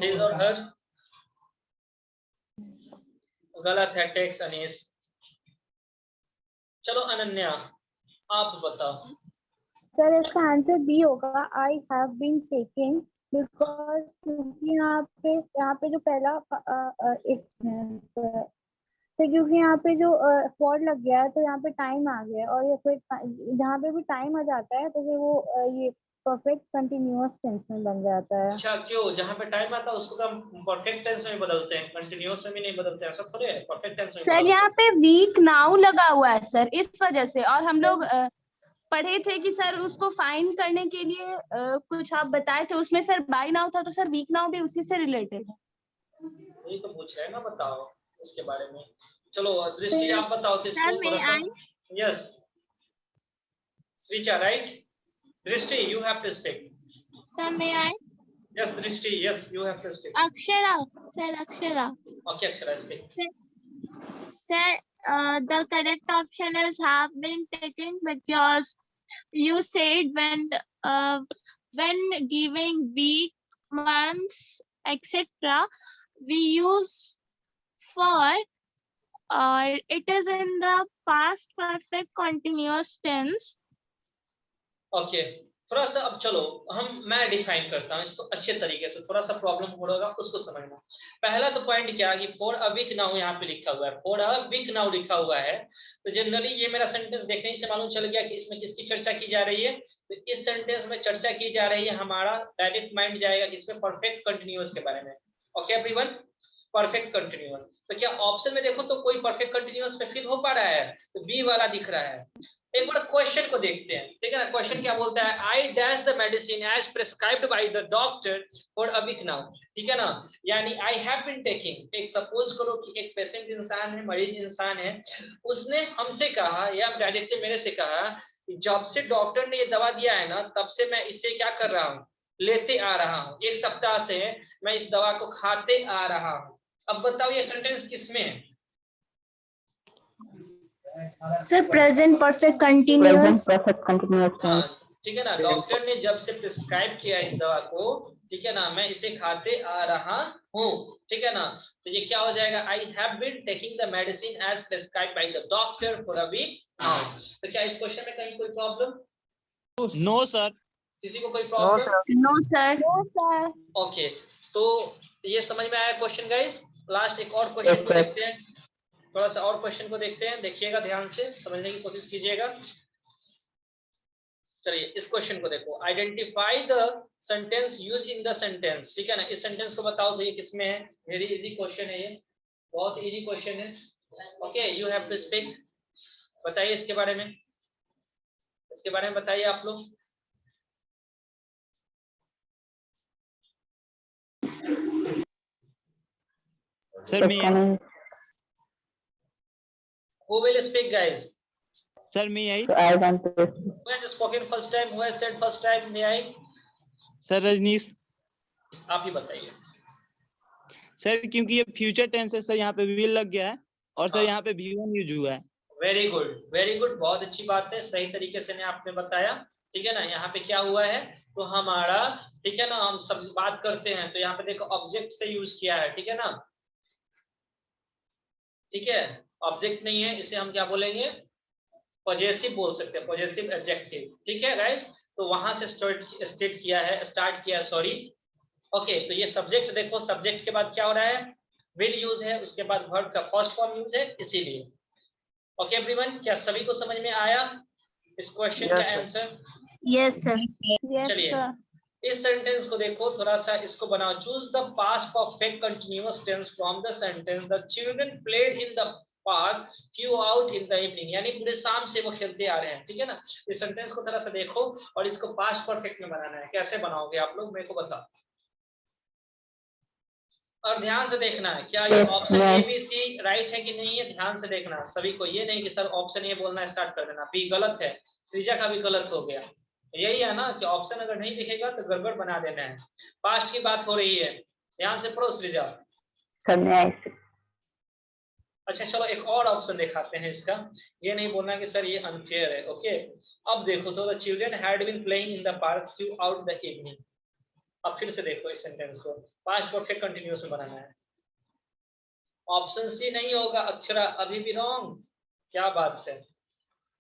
His or her? गलत है, टेक्स अनीस। चलो अनन्या आप बताओ। सर इसका आंसर बी होगा, I have been taking, because क्योंकि यहाँ पे जो पहला एक तो क्योंकि यहाँ पे जो फॉर लग गया है, तो यहाँ पे टाइम आ गया है, और ये फिर जहाँ पे भी टाइम आ जाता है तो फिर वो ये परफेक्ट कंटिन्यूअस टेंस में बन जाता है। अच्छा क्यों? जहाँ पे टाइम आता है उसको तो हम परफेक्ट टेंस में बदलते हैं, कंटिन्यूअस में भी नहीं बदलते, ऐसा थोड़ी है, परफेक्ट टेंस में सर यहाँ पे वीक नाउ लगा हुआ है सर, इस वजह से। और हम लोग पढ़े थे कि सर उसको फाइंड करने के लिए कुछ आप बताए थे, उसमें सर बाय नाउ था, तो सर वीक नाउ भी उसी से रिलेटेड है। यही तो पूछ रहे हैं ना, बताओ इसके बारे में। चलो दृष्टि आप बताओ तो इसको थोड़ा सा। Yes Shricha right, Drishti you have to speak. Sir, may I? Yes दृष्टि, yes you have to speak. Akshara, sir, Akshara. Okay Akshara speak. Sir, the correct option is have been taken, because you said when when giving week, months, etc., we use for, or it is in the past perfect continuous tense. Okay थोड़ा सा अब चलो मैं define करता हूँ इसको अच्छे तरीके से, थोड़ा सा प्रॉब्लम हो रहा होगा उसको समझना। पहला तो पॉइंट क्या है कि फॉर अ वीक नाउ यहाँ पे लिखा हुआ है, फॉर अ वीक नाउ लिखा हुआ है, तो जनरली ये मेरा सेंटेंस देखने से मालूम चल गया कि इसमें किसकी चर्चा की जा रही है। तो इस सेंटेंस में चर्चा की जा रही है, हमारा डायरेक्ट माइंड जाएगा कि इसमें परफेक्ट कंटिन्यूअस के बारे में। Okay everyone, perfect continuous. तो क्या ऑप्शन में देखो तो कोई परफेक्ट कंटिन्यूअस पे फिट हो पा रहा है? तो बी वाला दिख रहा है। एक बार क्वेश्चन को देखते हैं, ठीक है ना। क्वेश्चन क्या बोलता है, I dash the medicine as prescribed by the doctor for a week now, ठीक है ना। यानी आई हैव बीन टेकिंग, एक सपोज करो कि एक पेशेंट इंसान है, मरीज इंसान है, उसने हमसे कहा या डायरेक्टली मेरे से कहा कि जब से डॉक्टर ने ये दवा दिया है ना, तब से मैं इससे क्या कर रहा हूँ, लेते आ रहा हूँ, 1 सप्ताह से मैं इस दवा को खाते आ रहा हूँ। अब बताओ ये सेंटेंस किसमें है? Sir present perfect continuous. ठीक है ना। डॉक्टर ने जब से प्रिस्क्राइब किया इस दवा को, ठीक है ना, मैं इसे खाते आ रहा हूँ, ठीक है ना। तो ये क्या हो जाएगा, I have been taking the medicine as prescribed by the doctor for a week now. तो क्या इस क्वेश्चन में कहीं कोई प्रॉब्लम? No sir. किसी को कोई problem? No sir. No sir. Okay, तो ये समझ में आया क्वेश्चन गाइस। लास्ट एक और क्वेश्चन को देखते हैं, थोड़ा सा और क्वेश्चन को देखते हैं, देखिएगा ध्यान से, समझने की कोशिश कीजिएगा। चलिए इस क्वेश्चन को देखो, identify the sentence use in the sentence, ठीक है ना। इस सेंटेंस को बताओ तो ये किसमें है। वेरी इजी क्वेश्चन है, ये बहुत इजी क्वेश्चन है। Okay, you have to speak. बताइए इसके बारे में, इसके बारे में बताइए आप लोग। सर मैं Who will speak, guys? Sir, may I? So I want to. Who has spoken first time? Who has said first time? May I? Sir, Rajneesh. आप ही बताइए। सर क्योंकि ये फ्यूचर टेंस है सर, यहाँ पे विल लग गया है और सर यहाँ पे V1 यूज हुआ है। वेरी गुड, वेरी गुड, बहुत अच्छी बात है, सही तरीके से ने आपने बताया, ठीक है ना। यहाँ पे क्या हुआ है, तो हमारा, ठीक है ना, हम सब बात करते हैं तो यहाँ पे देखो ऑब्जेक्ट से यूज किया है, ठीक है ना। ठीक है, ऑब्जेक्ट नहीं है, इसे हम क्या बोलेंगे, पॉजेसिव बोल सकते हैं, पॉजेसिव एडजेक्टिव, ठीक है गाइस। तो वहां से स्टार्ट किया है, सॉरी। ओके, तो ये सब्जेक्ट देखो, सब्जेक्ट के बाद क्या हो रहा है, विल यूज है, उसके बाद वर्ब का फर्स्ट फॉर्म यूज है, इसीलिए। ओके एवरीवन, क्या सभी को समझ में आया इस क्वेश्चन का आंसर? Yes sir. चलिए इस सेंटेंस को देखो, थोड़ा सा इसको बनाओ। Choose the past perfect continuous tense from the sentence the children played in the park throughout in the evening, यानी पूरे शाम से वो खेलते आ रहे हैं, ठीक है ना। इस सेंटेंस को थोड़ा सा देखो और इसको पास्ट परफेक्ट में बनाना है। कैसे बनाओगे आप लोग, मेरे को बताओ, और ध्यान से देखना है क्या ये option A B C right है कि नहीं है, ध्यान से देखना सभी को। ये नहीं कि सर ऑप्शन ए बोलना स्टार्ट कर देना, बी गलत है, सृजा का भी गलत हो गया। यही है ना कि ऑप्शन अगर नहीं दिखेगा तो गड़बड़ बना देना है। पास्ट की बात हो रही है, ध्यान से पढ़ो सृजा। अच्छा चलो एक और ऑप्शन दिखाते हैं इसका, ये नहीं बोलना कि सर ये अनफेयर है। ओके, अब देखो तो the children had been playing in the park throughout the evening. अब फिर से देखो इस सेंटेंस को पास्ट परफेक्ट कंटीन्यूअस में बनाना है। ऑप्शन सी नहीं होगा, अक्षरा अभी भी रॉन्ग। क्या बात है,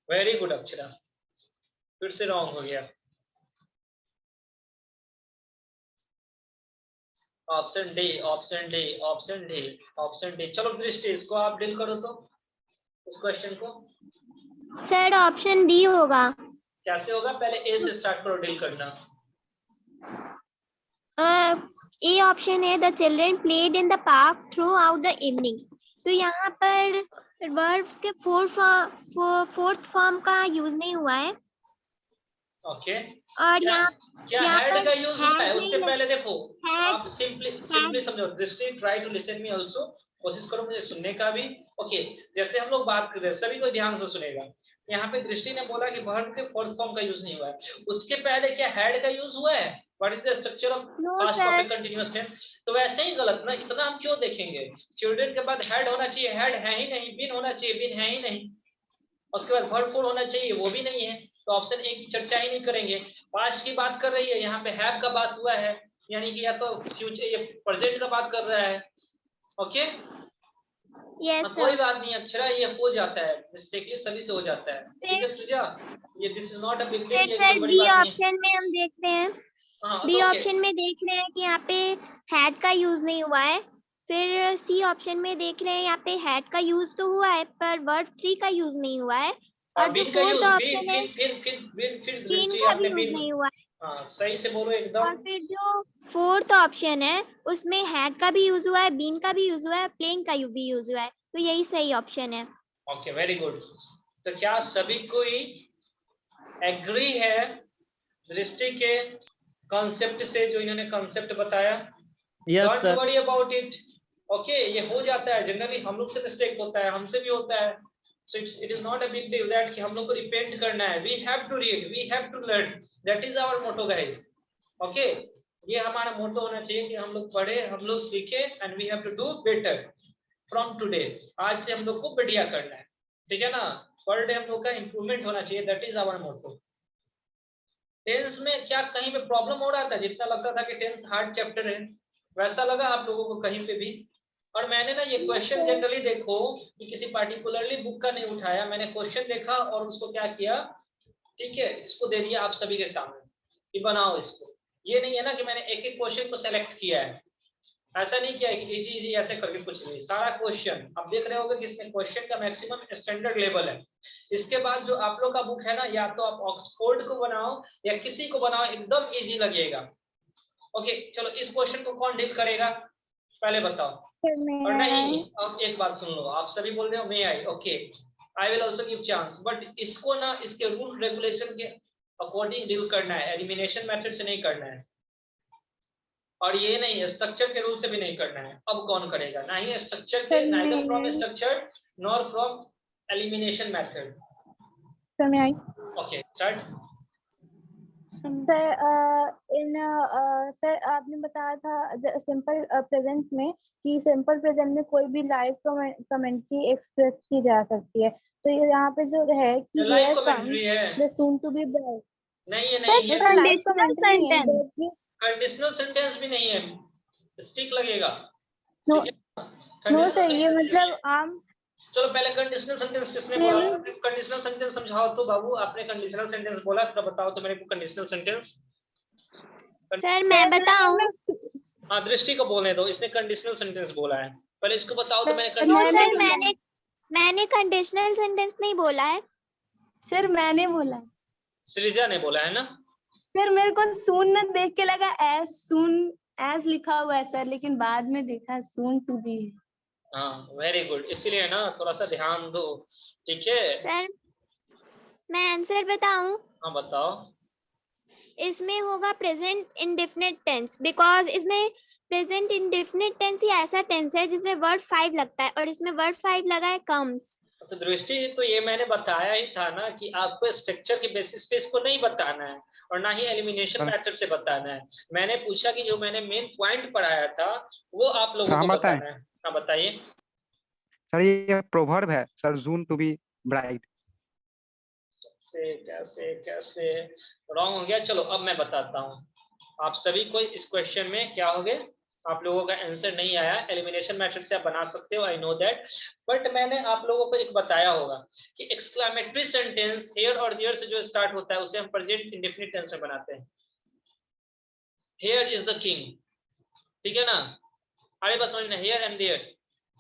वेरी गुड अक्षरा, फिर से रॉन्ग हो गया। Option D, option D, option D, option D. चलो दृष्टि इसको आप डील करो तो, इस क्वेश्चन को। सर ऑप्शन डी होगा। कैसे होगा, पहले ए से स्टार्ट करो डील करना। ए ऑप्शन है the children played in the park throughout the evening. तो यहाँ पर वर्ब के फोर्थ फॉर्म का यूज नहीं हुआ है। ओके, और क्या हैड का यूज हुआ है? उससे पहले देखो आप सिंपली समझो, Drishti try to listen me also, कोशिश करो मुझे सुनने का भी। ओके, जैसे हम लोग बात कर रहे हैं सभी को ध्यान से सुनेगा। यहाँ पे दृष्टि ने बोला कि वर्ब के फोर्थ फॉर्म का यूज नहीं हुआ है, उसके पहले क्या हैड का यूज हुआ है? What is the structure of past perfect continuous tense? तो वैसे ही गलत ना, इतना हम क्यों देखेंगे। चिल्ड्रन के बाद हैड होना चाहिए, हैड है ही नहीं। बिन होना चाहिए, बिन है ही नहीं। उसके बाद वर्ब फॉर्म होना चाहिए, वो भी नहीं है। तो ऑप्शन ए की चर्चा ही नहीं करेंगे। पास्ट की बात कर रही है, यहाँ पे हैव का बात हुआ है, यानी कि या तो फ्यूचर ये प्रेजेंट का बात कर रहा है। ओके यस कोई बात नहीं अक्षरा, ये हो जाता है मिस्टेकली, सभी से हो जाता है। ठीक है सृजा, ये this is not a big deal, फिर ये सर कोई बड़ी बी बात नहीं है। ऑप्शन में हम देख रहे हैं, हाँ बी तो ऑप्शन में देख रहे हैं कि यहाँ पे हैड का यूज नहीं हुआ है। फिर सी ऑप्शन में देख रहे हैं यहाँ पे हैड का यूज तो हुआ है पर वर्ब 3 का यूज नहीं हुआ है। और जो बीन का फोर्थ यूज, ऑप्शन है फिर बीन दृष्टि का भी आपने यूज बीन, नहीं हुआ है। हाँ सही से बोलो और एकदम। फिर जो फोर्थ ऑप्शन है उसमें हैड का भी यूज हुआ है, बीन का भी यूज हुआ है, प्लेइंग का भी यूज हुआ है, तो यही सही ऑप्शन है। Okay very good. तो क्या सभी कोई एग्री है दृष्टि के कॉन्सेप्ट से, जो इन्होंने कॉन्सेप्ट बताया? Yes don't sir. Worry about it. Okay ये हो जाता है जनरली, हम लोग से मिस्टेक होता है, हमसे भी होता है। So it is not a big deal that कि हम लोग को रिपेंट करना है। We have to read, we have to learn, that is our motto guys. Okay ये हमारा मोटो होना चाहिए कि हम लोग पढ़े, हम लोग सीखे, and we have to do better from today. आज से हम लोग को बढ़िया करना है, ठीक है ना? पर डे हम लोग का इंप्रूवमेंट होना चाहिए, that is our motto. Tense में क्या कहीं पे प्रॉब्लम हो रहा था? जितना लगता था कि टेंस हार्ड चैप्टर है, वैसा लगा आप लोगों को कहीं पे भी? और मैंने ना ये क्वेश्चन जनरली देखो कि किसी पार्टिकुलरली बुक का नहीं उठाया, मैंने क्वेश्चन देखा और उसको क्या किया, ठीक है, इसको दे दिया आप सभी के सामने कि बनाओ इसको। ये नहीं है ना कि मैंने एक एक क्वेश्चन को सेलेक्ट किया है, ऐसा नहीं किया है कि इजी इजी ऐसे करके कुछ नहीं। सारा क्वेश्चन आप देख रहे होगे कि इसमें क्वेश्चन का मैक्सिमम स्टैंडर्ड लेवल है। इसके बाद जो आप लोग का बुक है ना, या तो आप ऑक्सफोर्ड को बनाओ या किसी को बनाओ, एकदम इजी लगेगा। ओके चलो इस क्वेश्चन को कौन डील करेगा पहले बताओ? और नहीं एक बात सुन लो, आप सभी बोल रहे हो may I, okay I will also give chance, but इसको ना इसके रूल रेगुलेशन के अकॉर्डिंग डील करना है, एलिमिनेशन मेथड से नहीं करना है। और ये नहीं स्ट्रक्चर के रूल से भी नहीं करना है। अब कौन करेगा? ना ही स्ट्रक्चर के, neither from structure nor from elimination method. Okay start. Sir आपने बताया था सिंपल प्रेजेंट में कि सिंपल प्रेजेंट में कोई भी लाइव कमेंट्री एक्सप्रेस की जा सकती है, तो ये यहाँ पे जो है कि लाइव कमेंट्री है, the soon to be bride। नहीं है नहीं ये कंडीशनल सेंटेंस, कंडीशनल सेंटेंस भी नहीं है, स्टिक लगेगा। नो सर ये मतलब आम। चलो पहले कंडीशनल सेंटेंस किसने बोला? कंडीशनल सेंटेंस समझाओ तो बाबू, आपने कंडीशनल सेंटेंस बोला, तो बताओ तो मेरे को कंडीशनल सेंटेंस। सर मैं बताऊं? हाँ दृष्टि को बोलने दो, इसने कंडीशनल सेंटेंस बोला है, पहले इसको बताओ तो मैंने नो सर मैंने कंडीशनल सेंटेंस नहीं बोला है सर, मैंने बोला है। सृजा ने बोला है ना? सर मेरे को सून न देख के लगा एज सून एज लिखा हुआ है सर, लेकिन बाद में देखा सून टू बी। हाँ वेरी गुड, इसीलिए ना थोड़ा सा ध्यान दो, ठीक है? सर मैं आंसर बताऊं? हाँ बताओ। इसमें होगा प्रेजेंट इंडेफिनिट टेंस, बिकॉज इसमें प्रेजेंट इंडेफिनिट टेंस ही ऐसा टेंस है जिसमें वर्ड 5 लगता है और इसमें वर्ड 5 लगा है कम्स। तो दृष्टि तो ये मैंने बताया ही था ना कि आपको स्ट्रक्चर के बेसिस पे इसको नहीं बताना है और ना ही एलिमिनेशन मेथड से बताना है। मैंने पूछा कि जो मैंने मेन पॉइंट पढ़ाया था वो आप लोगों को बताना है। हाँ बताइए सर, ये प्रोवर्ब है sir, June to be bright. कैसे कैसे रॉन्ग हो गया? चलो अब मैं बताता हूँ आप सभी को। इस क्वेश्चन में क्या हो गया, आप लोगों का आंसर नहीं आया। एलिमिनेशन मेथड से आप बना सकते हो, आई नो दैट, बट मैंने आप लोगों को एक बताया होगा कि एक्सक्लेमेटरी सेंटेंस हियर और देयर से जो स्टार्ट होता है उसे हम प्रेजेंट इंडेफिनिट टेंस में बनाते हैं। हियर इज द किंग, ठीक है ना? आगे बस समझना, हियर एंड देयर,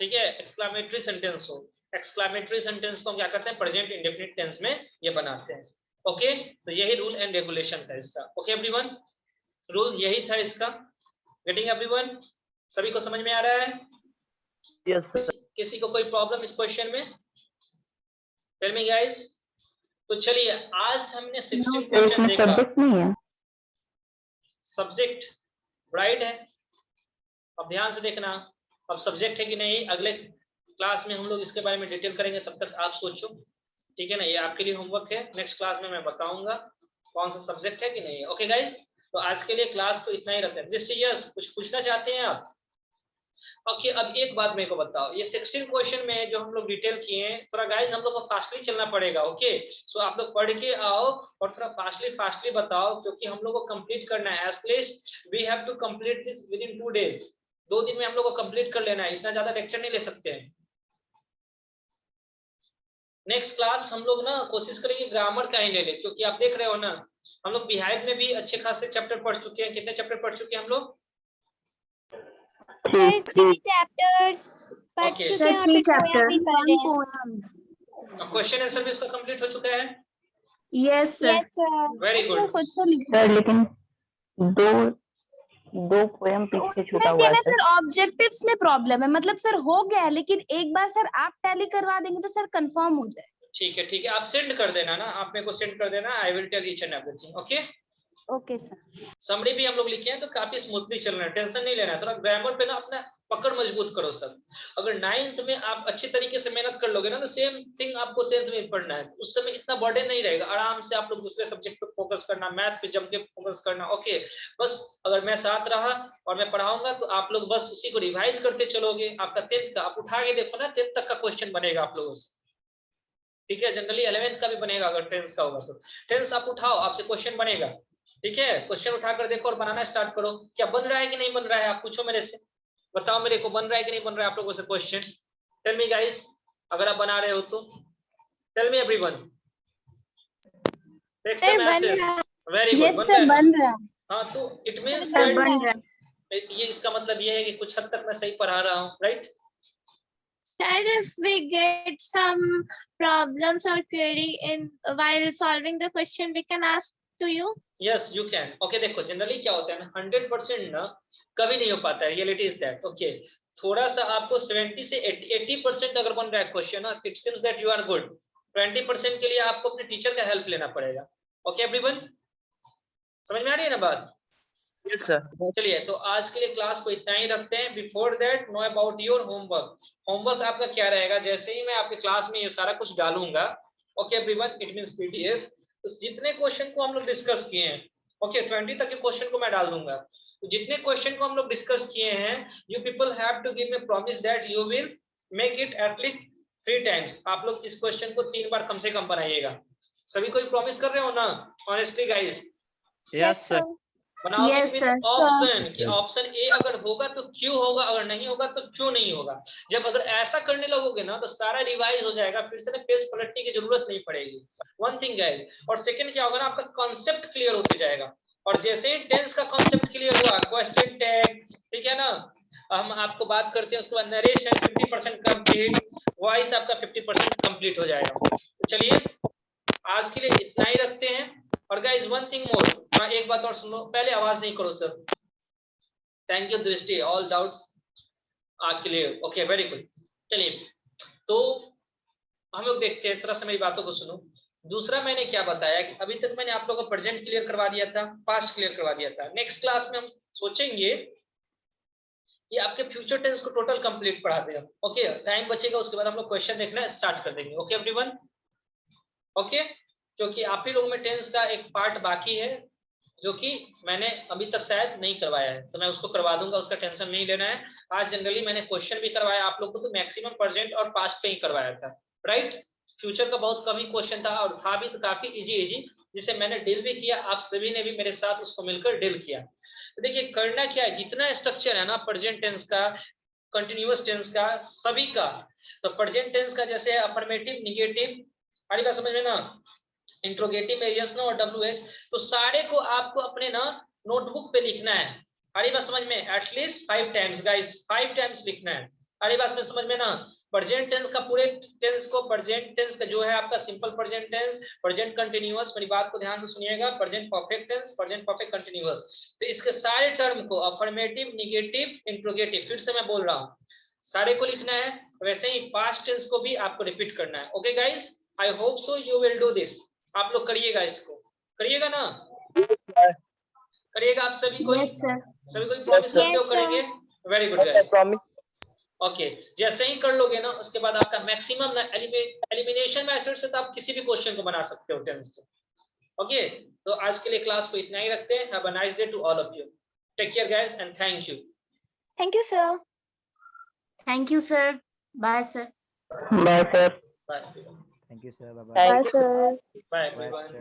ठीक है? एक्सक्लेमेटरी सेंटेंस हो, एक्सक्लेमेटरी सेंटेंस को हम क्या करते हैं, प्रेजेंट इंडेफिनिट टेंस में ये बनाते हैं। ओके तो यही रूल एंड रेगुलेशन था इसका। ओके एवरीवन, रूल यही था इसका। गेटिंग एवरीवन, सभी को समझ में आ रहा है? Yes sir. किसी को कोई प्रॉब्लम इस क्वेश्चन में? Tell me guys. तो चलिए आज हमने 16 क्वेश्चन देखा। सब्जेक्ट ब्राइड है, अब ध्यान से देखना, अब सब्जेक्ट है कि नहीं अगले क्लास में हम लोग इसके बारे में डिटेल करेंगे, तब तक आप सोचो, ठीक है ना? ये आपके लिए होमवर्क है, नेक्स्ट क्लास में मैं बताऊंगा कौन सा सब्जेक्ट है कि नहीं है। ओके गाइस, तो आज के लिए क्लास को इतना ही रखते हैं। जस्ट यस, कुछ पूछना चाहते हैं आप? ओके अब एक बात मेरे को बताओ, ये 16 क्वेश्चन में जो हम लोग डिटेल किए हैं, थोड़ा गाइस हम लोग को फास्टली चलना पड़ेगा। ओके सो आप लोग पढ़ के आओ और थोड़ा फास्टली बताओ, क्योंकि हम लोग को कंप्लीट करना है। At least we have to complete this within 2 days, 2 दिन में हम लोग को कंप्लीट कर लेना है, इतना ज्यादा लेक्चर नहीं ले सकते हैं। नेक्स्ट क्लास हम लोग ना कोशिश करेंगे ग्रामर का ही ले ले, क्योंकि आप देख रहे हो ना हम लोग बिहाइव में भी अच्छे खासे चैप्टर पढ़ चुके हैं। कितने चैप्टर पढ़ चुके हैं हम लोग? 3 चैप्टर्स पढ़ Okay. चुके हैं और फिर पोएम भी पढ़ रहे हैं। क्वेश्चन आंसर भी इसका कंप्लीट हो चुका है? Yes sir. Yes sir. Very good. खुद से लिखा सर लेकिन दो पोएम पीछे छूटा हुआ है सर। ऑब्जेक्टिव्स में प्रॉब्लम है, मतलब सर हो गया है, लेकिन एक बार सर आप टैली करवा देंगे तो सर कंफर्म हो जाए। ठीक है आप सेंड कर देना ना, आप मेरे को सेंड कर देना, I will tell each and everything. Okay okay sir. Summary भी हम लोग लिखे हैं तो काफी स्मूथली चल रहा है, टेंशन नहीं लेना है। थोड़ा ग्रामर पे ना अपना पकड़ मजबूत करो सब। अगर 9th में आप अच्छे तरीके से मेहनत कर लोगे ना तो सेम थिंग आपको 10th में पढ़ना है, उस समय इतना बर्डन नहीं रहेगा। आराम से आप लोग दूसरे सब्जेक्ट पे फोकस करना, मैथ पे जम के फोकस करना। ओके बस अगर मैं साथ रहा और मैं पढ़ाऊंगा तो आप लोग बस उसी को रिवाइज करते चलोगे। आपका 10th का आप उठा के देखो ना, 10th तक का क्वेश्चन बनेगा आप लोगों से, ठीक है। जनरली 11th का भी बनेगा, अगर 10th का होगा तो 10th आप उठाओ, आपसे क्वेश्चन बनेगा, ठीक है। क्वेश्चन उठाकर देखो और बनाना स्टार्ट करो। क्या बन रहा है कि नहीं बन रहा है, आप पूछो मेरे से, बताओ मेरे को बन रहा है कि नहीं बन रहा है आप लोगों से क्वेश्चन। टेल मी गाइस, अगर आप बना रहे हो तो tell me everyone. Text the message. Very good, बन रहा है। हाँ तो इट मींस सर बन रहा है। ये इसका मतलब ये है कि कुछ हद तक मैं सही पढ़ा रहा हूँ, right? Sir, if we get some problems or query in while solving the question, we can ask to you. Yes, you can. Okay, देखो जनरली क्या होता है ना, 100% ना कभी नहीं हो पाता है, रियलिटी इज दैट। ओके थोड़ा सा आपको 70 से 80% अगर बन रहा है क्वेश्चन ना, it seems that you are good. 20% के लिए आपको अपने टीचर का हेल्प लेना पड़ेगा। ओके एवरीवन, समझ में आ रही है ना बात? Yes sir. चलिए तो आज के लिए क्लास को इतना ही रखते हैं। Before that know about your homework. Homework आपका क्या रहेगा, जैसे ही मैं आपके क्लास में ये सारा कुछ डालूंगा, okay everyone, it means PDF, तो जितने क्वेश्चन को हम लोग डिस्कस किए हैं, ओके 20 तक के क्वेश्चन को मैं डाल दूंगा। तो जितने क्वेश्चन को हम लोग डिस्कस किए हैं, you people have to give me promise that you will make it at least 3 times. आप लोग इस क्वेश्चन को 3 बार कम से कम बनाइएगा। सभी कोई प्रॉमिस कर रहे हो ना ऑनेस्टली गाइस? Yes sir. बनाओगे Yes, विद sir. ऑप्शन कि ऑप्शन ए अगर होगा तो क्यों होगा, अगर नहीं होगा तो क्यों नहीं होगा। जब अगर ऐसा करने लगोगे ना तो सारा रिवाइज हो जाएगा, फिर से ना पेज पलटने की जरूरत नहीं पड़ेगी। वन थिंग गाइस, और सेकंड क्या होगा ना, आपका कॉन्सेप्ट क्लियर होते जाएगा। और जैसे ही टेंस का कॉन्सेप्ट क्लियर हुआ, क्वेश्चन टैग, ठीक है ना, हम आपको बात करते हैं, उसके बाद नरेशन 50% कंप्लीट, वॉइस आपका 50% कंप्लीट हो जाएगा। तो चलिए आज के लिए इतना ही रखते हैं। और गाइस वन थिंग मोर, एक बात और सुन लो, पहले आवाज नहीं करो sir. Thank you Drishti, all doubts are clear. Okay very good. चलिए तो हम लोग देखते हैं, थोड़ा सा मेरी बातों को सुनो। दूसरा मैंने क्या बताया कि अभी तक मैंने आप लोगों को प्रेजेंट क्लियर करवा दिया था, पास्ट क्लियर करवा दिया था। नेक्स्ट क्लास में हम सोचेंगे कि आपके फ्यूचर टेंस को टोटल कंप्लीट पढ़ा दें। ओके टाइम बचेगा, उसके बाद हम लोग क्वेश्चन देखना स्टार्ट कर देंगे। ओके एवरीवन, ओके क्योंकि आप ही लोगों में टेंस का एक पार्ट बाकी है जो कि मैंने अभी तक शायद नहीं करवाया है, तो मैं उसको करवा दूंगा, उसका टेंशन नहीं लेना है। आज जनरली मैंने क्वेश्चन भी करवाया आप लोग को, तो मैक्सिमम प्रेजेंट और पास्ट पे ही करवाया था, राइट? फ्यूचर का बहुत कम ही क्वेश्चन था, और था भी तो काफी इजी जिसे मैंने डील भी किया, आप सभी ने भी मेरे साथ उसको मिलकर डील किया। तो देखिए करना क्या है, जितना स्ट्रक्चर है ना प्रेजेंट टेंस का, कंटिन्यूअस टेंस का, सभी का, तो प्रेजेंट टेंस का जैसे अफर्मेटिव, निगेटिव, हमारी बात समझ में ना, इंट्रोगेटिव में यस नो और WH, तो सारे को आपको अपने ना नोटबुक पे लिखना है। हमारी बात समझ में, एटलीस्ट 5 टाइम्स गाइस, 5 टाइम्स लिखना है। हमारी बात में समझ में ना, प्रेजेंट टेंस का पूरे टेंस को, प्रेजेंट टेंस का जो है आपका simple present tense, present continuous, मेरी बात को ध्यान से सुनिएगा, present perfect tense, present perfect continuous, तो इसके सारे टर्म को अफर्मेटिव, निगेटिव, इंट्रोगेटिव, फिर से मैं बोल रहा हूँ, सारे को लिखना है। वैसे ही पास्ट टेंस को भी आपको रिपीट करना है। Okay guys, I hope so you will do this. आप लोग करिएगा, इसको करिएगा ना, करिएगा आप सभी को? Yes sir. सभी को प्रॉमिस करते हो करेंगे? Very good guys, promise. Okay जैसे ही कर लोगे ना, उसके बाद आपका मैक्सिमम ना एलिमिनेशन मेथड से तो आप किसी भी क्वेश्चन को बना सकते हो टेंस के। ओके तो आज के लिए क्लास को इतना ही रखते हैं। Have a nice day to all of you. Take care guys and thank you. Thank you, sir. Thank you, sir. Bye, sir. Bye, sir. Bye. Thank you, sir. Bye Bye, bye. sir. Bye, Bye, everyone. sir.